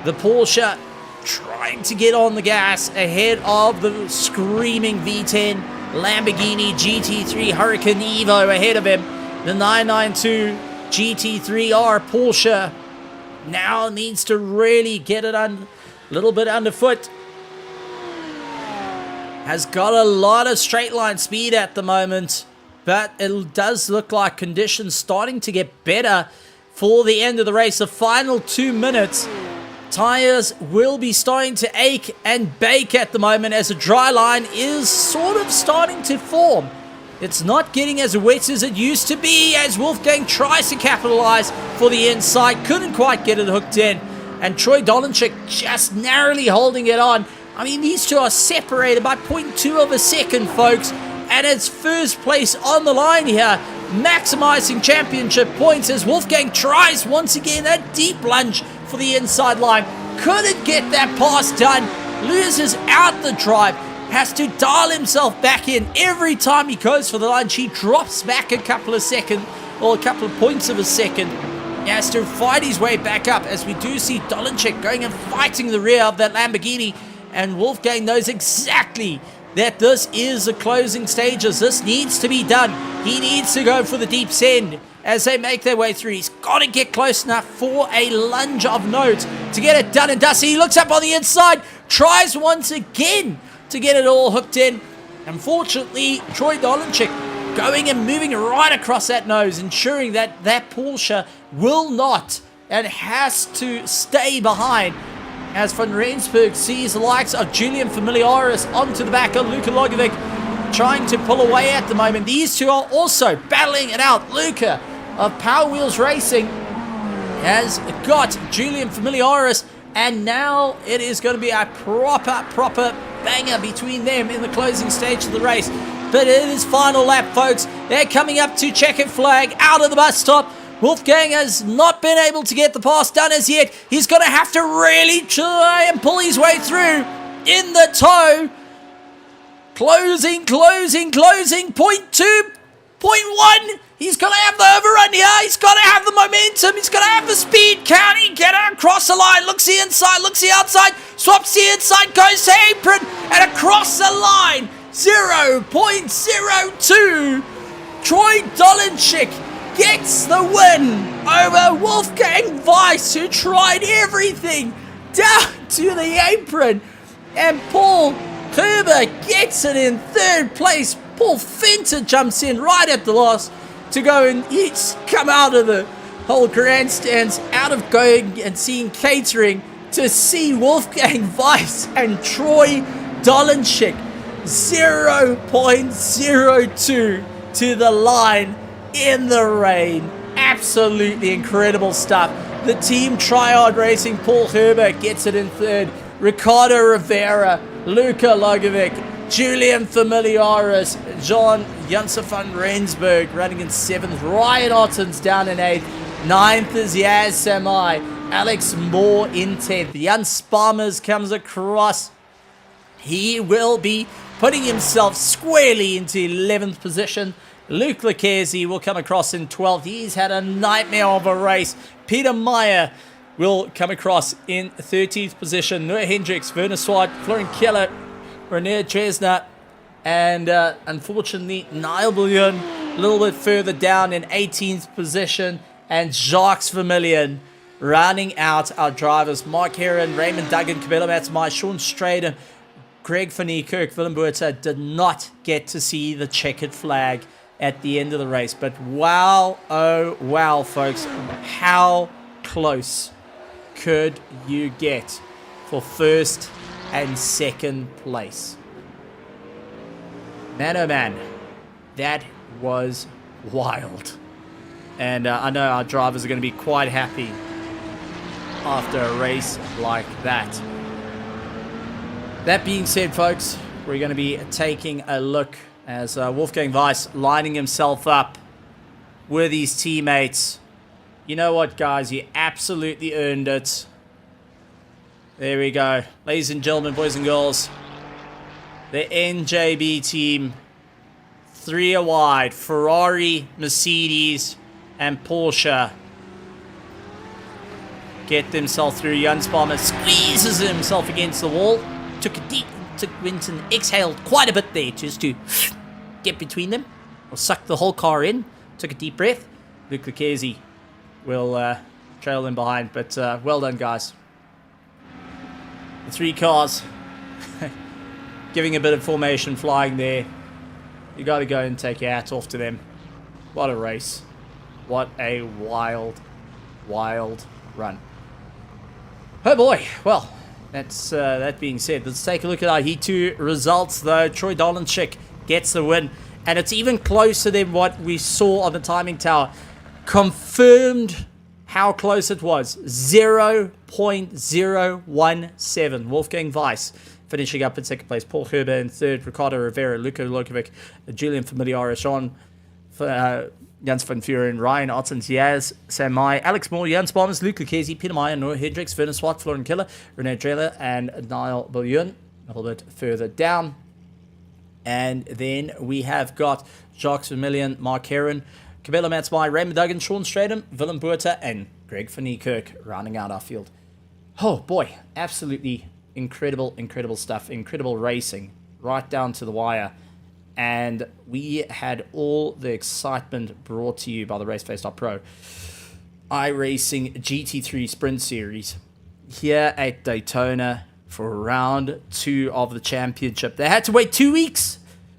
The Porsche trying to get on the gas ahead of the screaming V10 Lamborghini GT3 Hurricane Evo ahead of him. The 992 GT3R Porsche now needs to really get it a little bit underfoot. Has got a lot of straight line speed at the moment, but it does look like conditions starting to get better for the end of the race. The final 2 minutes. Tyres will be starting to ache and bake at the moment as a dry line is sort of starting to form. It's not getting as wet as it used to be as Wolfgang tries to capitalize for the inside. Couldn't quite get it hooked in. And Troy Dolenchik just narrowly holding it on. I mean, these two are separated by 0.2 of a second, folks. And it's first place on the line here. Maximizing championship points as Wolfgang tries once again that deep lunge for the inside line. Couldn't get that pass done. Loses out the drive. Has to dial himself back in every time he goes for the lunge. He drops back a couple of seconds, or a couple of points of a second. He has to fight his way back up as we do see Dolenchik going and fighting the rear of that Lamborghini. And Wolfgang knows exactly that this is the closing stages. This needs to be done. He needs to go for the deep send as they make their way through. He's got to get close enough for a lunge of note to get it done and dusty. He looks up on the inside, tries once again to get it all hooked in. Unfortunately, Troy Dolenchik going and moving right across that nose, ensuring that that Porsche will not and has to stay behind. As Van Rensburg sees the likes of Julian Familiaris onto the back of Luka Logovic, trying to pull away at the moment. These two are also battling it out. Luka of Power Wheels Racing has got Julian Familiaris, and now it is going to be a proper banger between them in the closing stage of the race. But it is final lap, folks. They're coming up to checkered flag out of the bus stop. Wolfgang has not been able to get the pass done as yet. He's going to have to really try and pull his way through in the toe. Closing. 0.2, 0.1. He's got to have the overrun here. He's got to have the momentum. He's got to have the speed. Can he get it across the line? Looks the inside, looks the outside. Swaps the inside, goes to apron. And across the line. 0.02. Troy Dolenchik gets the win over Wolfgang Weiss, who tried everything down to the apron. And Paul Kerber gets it in third place. Paul Fenter jumps in right at the last to go and come out of the whole grandstands, out of going and seeing catering, to see Wolfgang Weiss and Troy Dolenchik 0.02 to the line in the rain. Absolutely incredible stuff. The team Triad Racing, Paul Herbert gets it in third. Ricardo Rivera, Luka Logovic, Julian Familiaris, John Janssen van Rensburg running in 7th. Ryan Ottens down in 8th. 9th is Yaz Samai. Alex Moore in 10th. Jan Sparmers comes across. He will be putting himself squarely into 11th position. Luke Lucchesi will come across in 12th. He's had a nightmare of a race. Peter Meyer will come across in 13th position. Noah Hendricks, Werner Swart, Florian Keller, René Chesnut, and unfortunately Niall Bullion a little bit further down in 18th position. And Jacques Vermillion rounding out our drivers. Mark Heron, Raymond Duggan, Cabello Matsmai, Sean Strader, Greg Van Niekerk, Willem Buerta did not get to see the checkered flag at the end of the race. But wow, oh wow, folks, how close could you get for first and second place? Man, oh man, that was wild. And I know our drivers are going to be quite happy after a race like that. That being said, folks, we're going to be taking a look as Wolfgang Weiss lining himself up with his teammates. You know what, guys? You absolutely earned it. There we go. Ladies and gentlemen, boys and girls, the NJB team, 3 wide, Ferrari, Mercedes, and Porsche get themselves through. Jan Sparmer squeezes himself against the wall. Went and exhaled quite a bit there just to get between them, or suck the whole car in. Took a deep breath. Luke Lucchesi will trail in behind, but well done, guys. The 3 cars giving a bit of formation flying there. You got to go and take your hat off to them. What a race. What a wild, wild run. Oh boy. Well, that's that being said, let's take a look at our Heat 2 results, though. Troy Dolanchik gets the win, and it's even closer than what we saw on the timing tower. Confirmed how close it was. 0.017. Wolfgang Weiss finishing up in second place. Paul Herber in third. Ricardo Rivera, Luka Lokovic, Julian Familiaris, Sean Jans van Vuren, Ryan Ottens, Yaz Samai, Alex Moore, Jan Sparmers, Luke Lucchesi, Peter Meyer, Noah Hendricks, Werner Swart, Florian Keller, René Dreller, and Niall Bullion a little bit further down. And then we have got Jacques Vermillion, Mark Heron, Cabello Matsmai, Raymond Duggan, Sean Stratham, Willem Buerta, and Greg Van Niekerk rounding out our field. Oh boy, absolutely incredible, incredible stuff. Incredible racing right down to the wire. And we had all the excitement brought to you by the Raceface.Pro iRacing GT3 Sprint Series here at Daytona for round 2 of the championship. They had to wait 2 weeks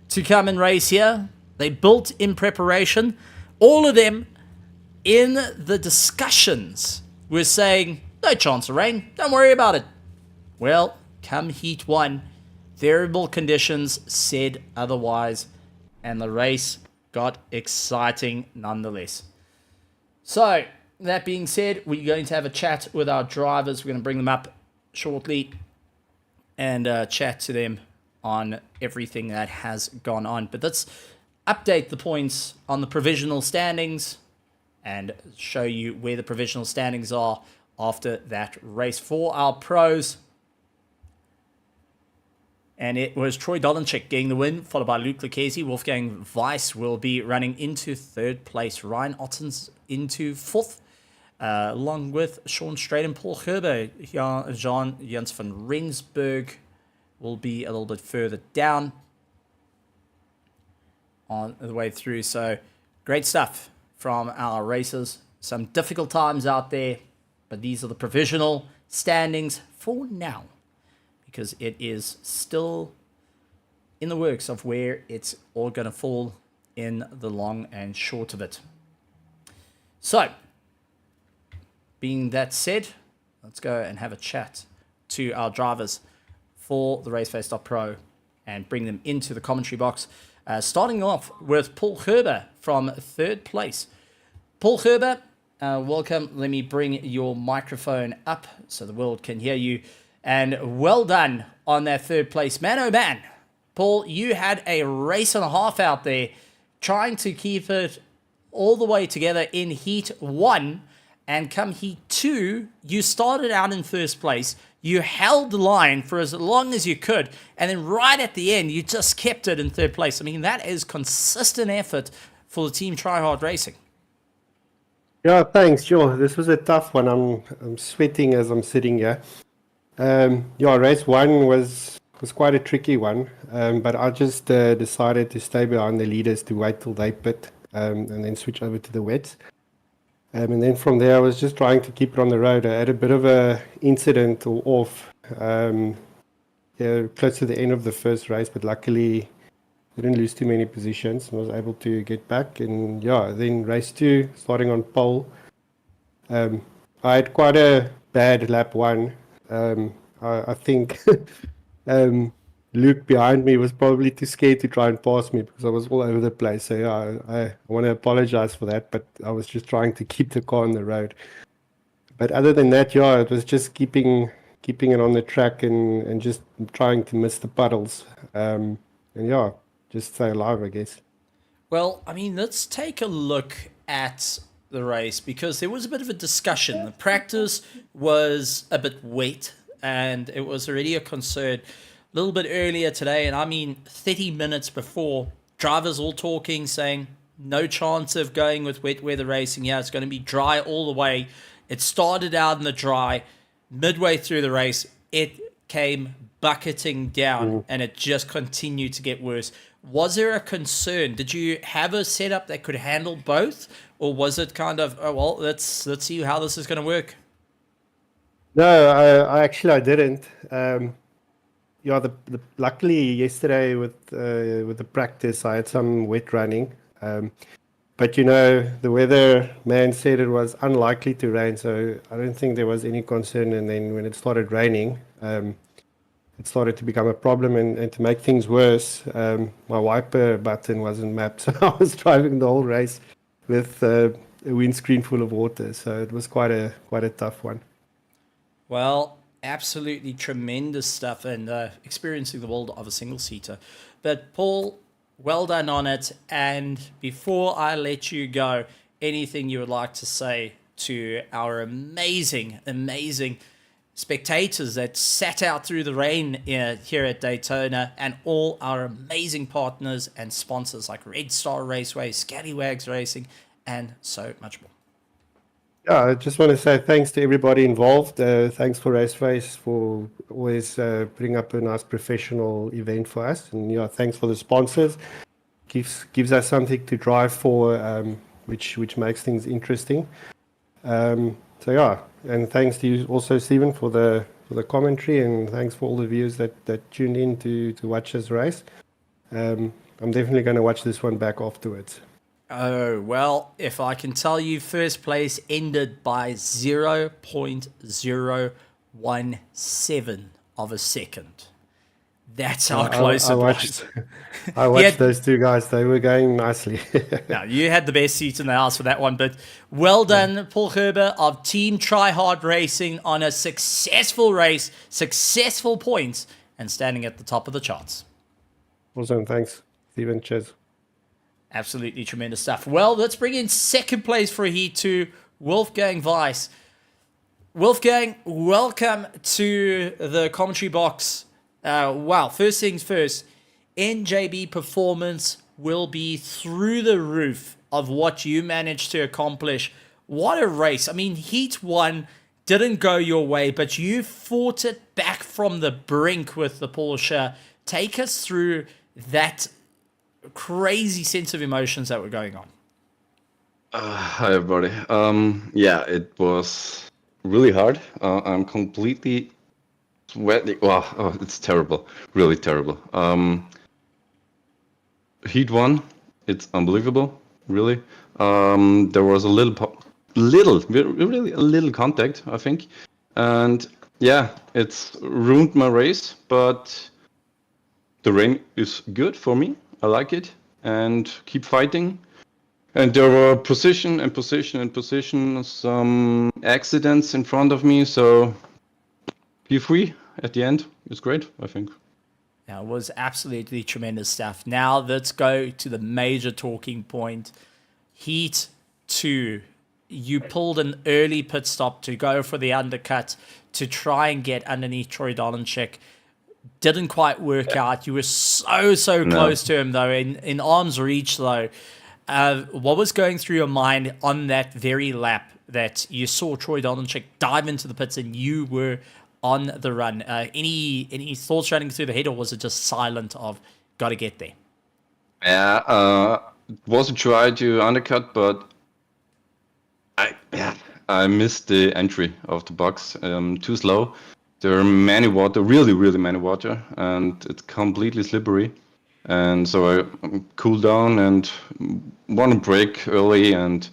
to come and race here. They built in preparation. All of them in the discussions were saying, no chance of rain, don't worry about it. Well, come Heat 1, variable conditions said otherwise, and the race got exciting nonetheless. So, that being said, we're going to have a chat with our drivers. We're going to bring them up shortly and chat to them on everything that has gone on. But let's update the points on the provisional standings and show you where the provisional standings are after that race for our pros. And it was Troy Dolanchik getting the win, followed by Luke Lucchesi. Wolfgang Weiss will be running into third place. Ryan Ottens into fourth, along with Sean Stratham, Paul Herber. Jean Jans van Rensburg will be a little bit further down on the way through. So great stuff from our racers. Some difficult times out there, but these are the provisional standings for now, because it is still in the works of where it's all going to fall in the long and short of it. So, being that said, let's go and have a chat to our drivers for the Raceface.Pro and bring them into the commentary box. Starting off with Paul Herber from third place. Paul Herber, welcome. Let me bring your microphone up so the world can hear you. And well done on that third place. Man, oh man. Paul, you had a race and a half out there trying to keep it all the way together in Heat 1. And come Heat 2, you started out in first place. You held the line for as long as you could. And then right at the end, you just kept it in third place. I mean, that is consistent effort for the team Try Hard Racing. Yeah, thanks. Sure. This was a tough one. I'm sweating as I'm sitting here. Race 1 was quite a tricky one. But I just decided to stay behind the leaders to wait till they pit and then switch over to the wets. And then from there, I was just trying to keep it on the road. I had a bit of a incident or off close to the end of the first race, but luckily didn't lose too many positions and was able to get back. And then race 2, starting on pole. I had quite a bad lap 1. I think Luke behind me was probably too scared to try and pass me because I was all over the place. So I want to apologize for that, but I was just trying to keep the car on the road. But other than that, it was just keeping it on the track and just trying to miss the puddles. Just stay alive, I guess. Well, I mean, let's take a look at the race because there was a bit of a discussion. The practice was a bit wet and it was already a concern a little bit earlier today. And I mean, 30 minutes before, drivers all talking, saying no chance of going with wet weather racing. Yeah, it's going to be dry all the way. It started out in the dry. Midway through the race, it came bucketing down and it just continued to get worse. Was there a concern? Did you have a setup that could handle both? Or was it kind of, let's see how this is going to work? No, I didn't. Luckily yesterday with the practice, I had some wet running. But the weather man said it was unlikely to rain, so I don't think there was any concern. And then when it started raining, it started to become a problem. And to make things worse, my wiper button wasn't mapped, so I was driving the whole race with a windscreen full of water. So it was quite a tough one. Well, absolutely tremendous stuff and experiencing the world of a single-seater. But Paul, well done on it. And before I let you go, anything you would like to say to our amazing spectators that sat out through the rain here at Daytona, and all our amazing partners and sponsors like Red Star Raceway, Scallywags Racing, and so much more? Yeah, I just want to say thanks to everybody involved. Thanks for Raceface for always putting up a nice professional event for us. And thanks for the sponsors. Gives us something to drive for, which makes things interesting. And thanks to you also, Stephen, for the commentary, and thanks for all the viewers that tuned in to watch us race. I'm definitely going to watch this one back afterwards. Oh, well, if I can tell you, first place ended by 0.017 of a second. That's how close it was. I watched those two guys. They were going nicely. Now, you had the best seat in the house for that one, but well done, Paul Gerber of Team Try Hard Racing on a successful race, successful points, and standing at the top of the charts. Awesome. Thanks, Stephen. Cheers. Absolutely tremendous stuff. Well, let's bring in second place for Heat 2, Wolfgang Weiss. Wolfgang, welcome to the commentary box. Wow, first things first, NJB performance will be through the roof of what you managed to accomplish. What a race. I mean, Heat 1 didn't go your way, but you fought it back from the brink with the Porsche. Take us through that crazy sense of emotions that were going on. Hi, everybody. It was really hard. I'm completely sweating. Wow, it's terrible. Really terrible. Heat 1, it's unbelievable. Really. There was a little contact, I think. And yeah, it's ruined my race, but the rain is good for me. I like it and keep fighting. And there were position, some accidents in front of me, so feel free. at the end. It's great, I think. Yeah, it was absolutely tremendous stuff. Now let's go to the major talking point. Heat 2. You pulled an early pit stop to go for the undercut to try and get underneath Troy Dolenchik. Didn't quite work out. You were so close to him, though, in arm's reach, though. What was going through your mind on that very lap that you saw Troy Dolenchik dive into the pits and you were on the run? Any thoughts running through the head, or was it just silent of got to get there? Yeah, it was a try to undercut, but I missed the entry of the box. Too slow. There are many water, really many water, and it's completely slippery. And so I cool down and want to brake early and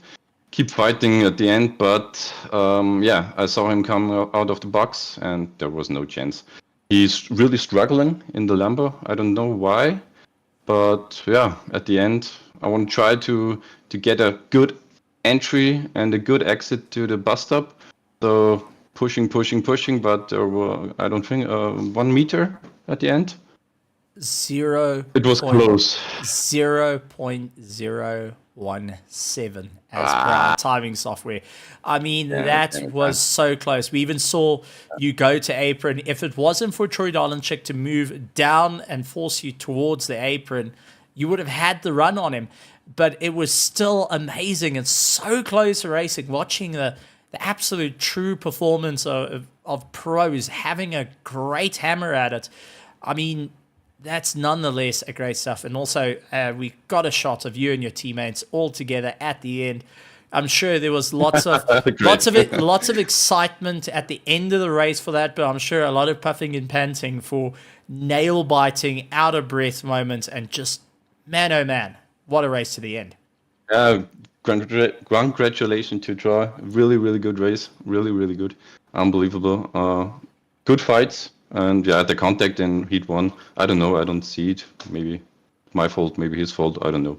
keep fighting at the end. But I saw him come out of the box, and there was no chance. He's really struggling in the Lambo. I don't know why, but yeah, at the end, I want to try to get a good entry and a good exit to the bus stop. So pushing, but there were, I don't think, 1 meter at the end. It was close. 0.017 as per our timing software. I mean, that was so close. We even saw you go to apron. If it wasn't for Troy Dolenchik to move down and force you towards the apron, you would have had the run on him. But it was still amazing and so close to racing, watching the absolute true performance of pros having a great hammer at it. I mean, that's nonetheless a great stuff. And also, we got a shot of you and your teammates all together at the end. I'm sure there was lots of excitement at the end of the race for that, but I'm sure a lot of puffing and panting for nail biting, out of breath moments, and just man, oh man, what a race to the end. Congratulations to Troy. Really good race. Really good. Unbelievable. Good fights. And yeah, the contact in Heat 1, I don't know. I don't see it. Maybe my fault, maybe his fault. I don't know.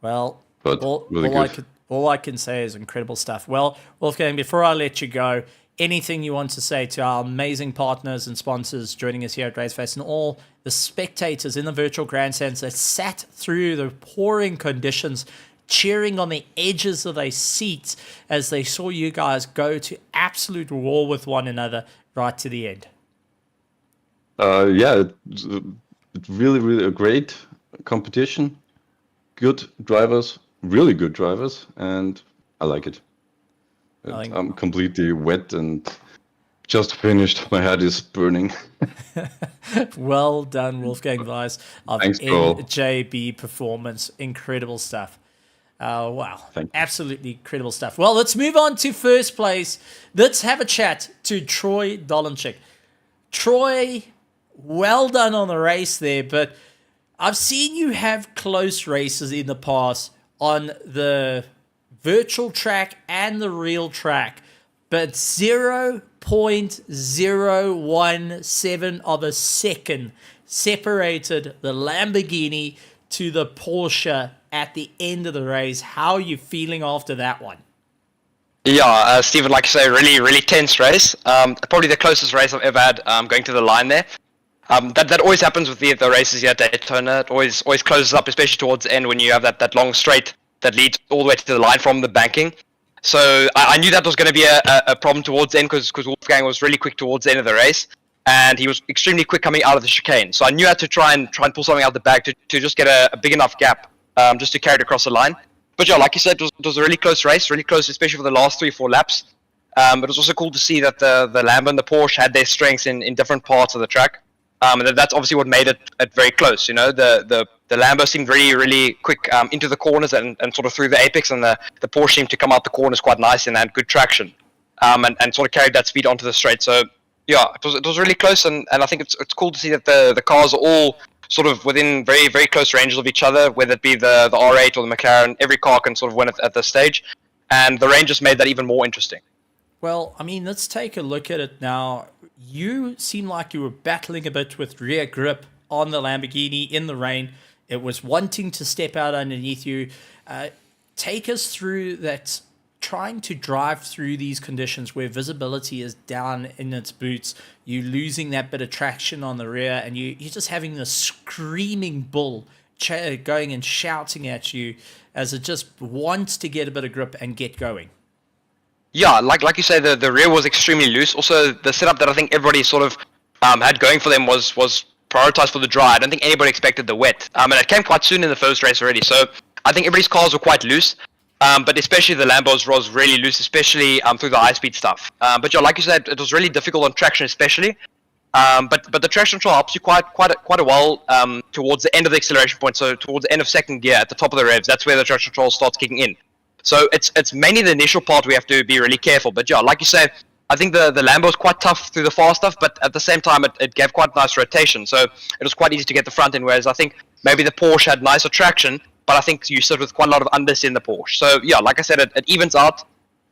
Well, but all I can say is incredible stuff. Well, Wolfgang, before I let you go, anything you want to say to our amazing partners and sponsors joining us here at Raceface and all the spectators in the virtual grandstands that sat through the pouring conditions, cheering on the edges of their seats as they saw you guys go to absolute war with one another right to the end? It's really a great competition. Good drivers, really good drivers, and I like it. I'm completely wet and just finished. My head is burning. Well done, Wolfgang Weiss of NJB Performance. Incredible stuff. Wow. Absolutely incredible stuff. Well, let's move on to first place. Let's have a chat to Troy Dolenchik. Troy, well done on the race there, but I've seen you have close races in the past on the virtual track and the real track, but 0.017 of a second separated the Lamborghini to the Porsche at the end of the race. How are you feeling after that one? Yeah, Stephen, like I say, really tense race. Probably the closest race I've ever had going to the line there. That always happens with the races here at Daytona. It always closes up, especially towards the end when you have that long straight that leads all the way to the line from the banking. So I knew that was going to be a problem towards the end because Wolfgang was really quick towards the end of the race. And he was extremely quick coming out of the chicane. So I knew I had to try and pull something out of the bag to just get a big enough gap just to carry it across the line. But yeah, like you said, it was a really close race, really close, especially for the last 3-4 laps. But it was also cool to see that the Lambo and the Porsche had their strengths in different parts of the track. And that's obviously what made it very close. You know, the Lambo seemed really quick into the corners and sort of through the apex, and the Porsche seemed to come out the corners quite nice and had good traction, and sort of carried that speed onto the straight. So yeah, it was really close, and I think it's cool to see that the cars are all sort of within very close ranges of each other, whether it be the R8 or the McLaren. Every car can sort of win at this stage, and the rain just made that even more interesting. Well, I mean, let's take a look at it now. You seem like you were battling a bit with rear grip on the Lamborghini in the rain. It was wanting to step out underneath you. Take us through that trying to drive through these conditions where visibility is down in its boots, you're losing that bit of traction on the rear, and you're just having this screaming bull going and shouting at you as it just wants to get a bit of grip and get going. Yeah, like you say, the rear was extremely loose. Also, the setup that I think everybody sort of had going for them was prioritized for the dry. I don't think anybody expected the wet. And it came quite soon in the first race already. So I think everybody's cars were quite loose. But especially the Lambo's was really loose, especially through the high-speed stuff. But yeah, like you said, it was really difficult on traction, especially. But the traction control helps you quite a while towards the end of the acceleration point. So towards the end of second gear, at the top of the revs, that's where the traction control starts kicking in. So it's mainly the initial part we have to be really careful. But yeah, like you say, I think the Lambo's quite tough through the fast stuff, but at the same time, it gave quite nice rotation. So it was quite easy to get the front end, whereas I think maybe the Porsche had nicer traction, but I think you sit with quite a lot of unders in the Porsche. So yeah, like I said, it evens out.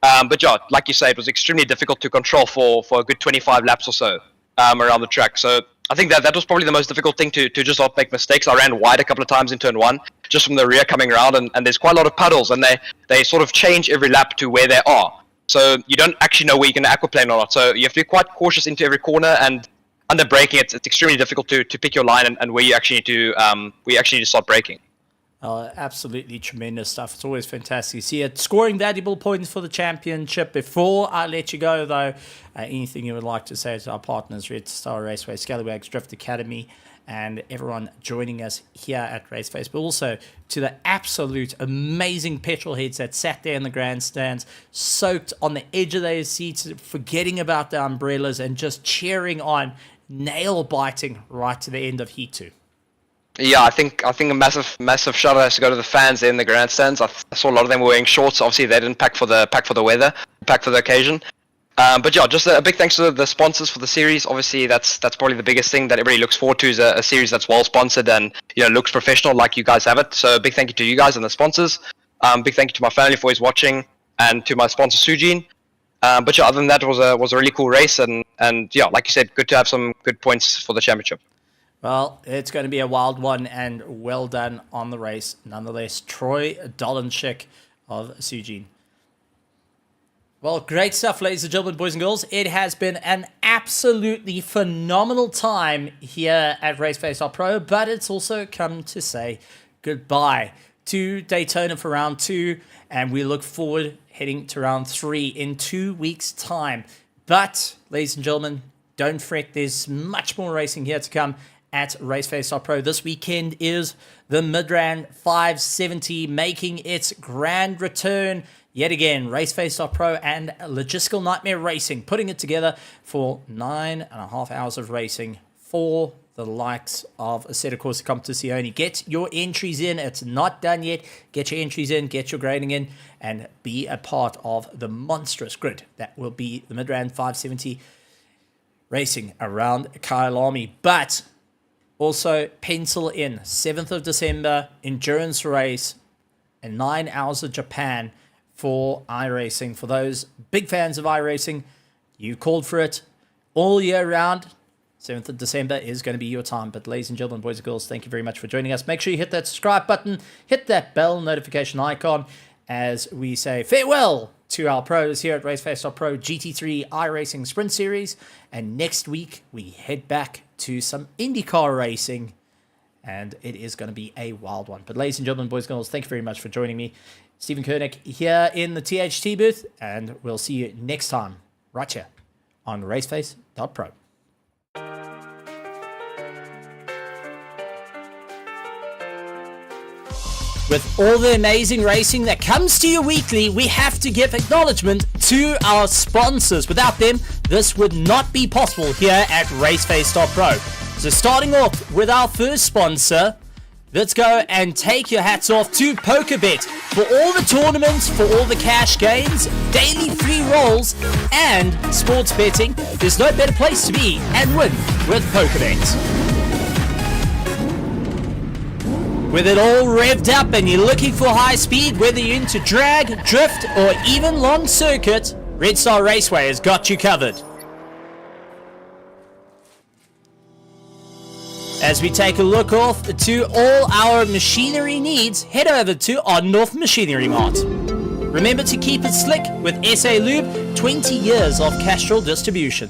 But yeah, like you say, it was extremely difficult to control for a good 25 laps or so around the track. So I think that was probably the most difficult thing to just not make mistakes. I ran wide a couple of times in turn one, just from the rear coming around, and there's quite a lot of puddles, and they sort of change every lap to where they are. So you don't actually know where you're going to aquaplane or not. So you have to be quite cautious into every corner, and under braking, it's extremely difficult to pick your line and where you actually need to start braking. Absolutely tremendous stuff. It's always fantastic to see it. Scoring valuable points for the championship. Before I let you go, though, anything you would like to say to our partners, Red Star Raceway, Scallywags Drift Academy, and everyone joining us here at Raceface, but also to the absolute amazing petrol heads that sat there in the grandstands, soaked on the edge of their seats, forgetting about the umbrellas and just cheering on, nail-biting right to the end of Heat 2. Yeah, I think a massive shout out has to go to the fans there in the grandstands. I saw a lot of them wearing shorts. Obviously, they didn't pack for the weather, pack for the occasion. But yeah, just a big thanks to the sponsors for the series. Obviously, that's probably the biggest thing that everybody looks forward to, is a series that's well sponsored and looks professional like you guys have it. So big thank you to you guys and the sponsors. Big thank you to my family for always watching, and to my sponsor Sujin. But yeah, other than that, it was a really cool race, and yeah, like you said, good to have some good points for the championship. Well, it's going to be a wild one, and well done on the race. Nonetheless, Troy Dolanchik of Sujin. Well, great stuff, ladies and gentlemen, boys and girls. It has been an absolutely phenomenal time here at Raceface.Pro, but it's also come to say goodbye to Daytona for round 2, and we look forward heading to round 3 in 2 weeks' time. But, ladies and gentlemen, don't fret, there's much more racing here to come at Raceface.Pro. This weekend is the Midrand 570 making its grand return yet again. Raceface.Pro and Logistical Nightmare Racing putting it together for 9.5 hours of racing for the likes of Assetto Corsa Competizione. Get your entries in. It's not done yet. Get your entries in, get your grading in, and be a part of the monstrous grid that will be the Midrand 570 racing around Kyalami. But also, pencil in 7th of December, endurance race, and 9 hours of Japan for iRacing. For those big fans of iRacing, you called for it all year round. 7th of December is going to be your time. But ladies and gentlemen, boys and girls, thank you very much for joining us. Make sure you hit that subscribe button, hit that bell notification icon as we say farewell to our pros here at Raceface.Pro GT3 iRacing Sprint Series. And next week, we head back to some IndyCar racing, and it is going to be a wild one. But ladies and gentlemen, boys and girls, thank you very much for joining me. Stephen Koenig here in the THT booth, and we'll see you next time right here on Raceface.Pro. With all the amazing racing that comes to you weekly, we have to give acknowledgement to our sponsors. Without them, this would not be possible here at Raceface.Pro. So starting off with our first sponsor, let's go and take your hats off to PokerBet. For all the tournaments, for all the cash gains, daily free rolls, and sports betting, there's no better place to be and win with PokerBet. With it all revved up and you're looking for high speed, whether you're into drag, drift, or even long circuit, Red Star Raceway has got you covered. As we take a look off to all our machinery needs, head over to Oddendorf Machinery Mart. Remember to keep it slick with SA Lube, 20 years of Castrol distribution.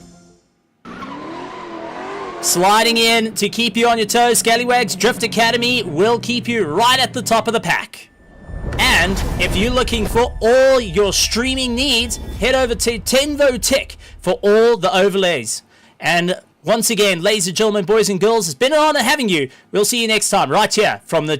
Sliding in to keep you on your toes, Scallywags Drift Academy will keep you right at the top of the pack. And if you're looking for all your streaming needs, head over to Tenvo Tech for all the overlays. And once again, ladies and gentlemen, boys and girls, it's been an honor having you. We'll see you next time right here from the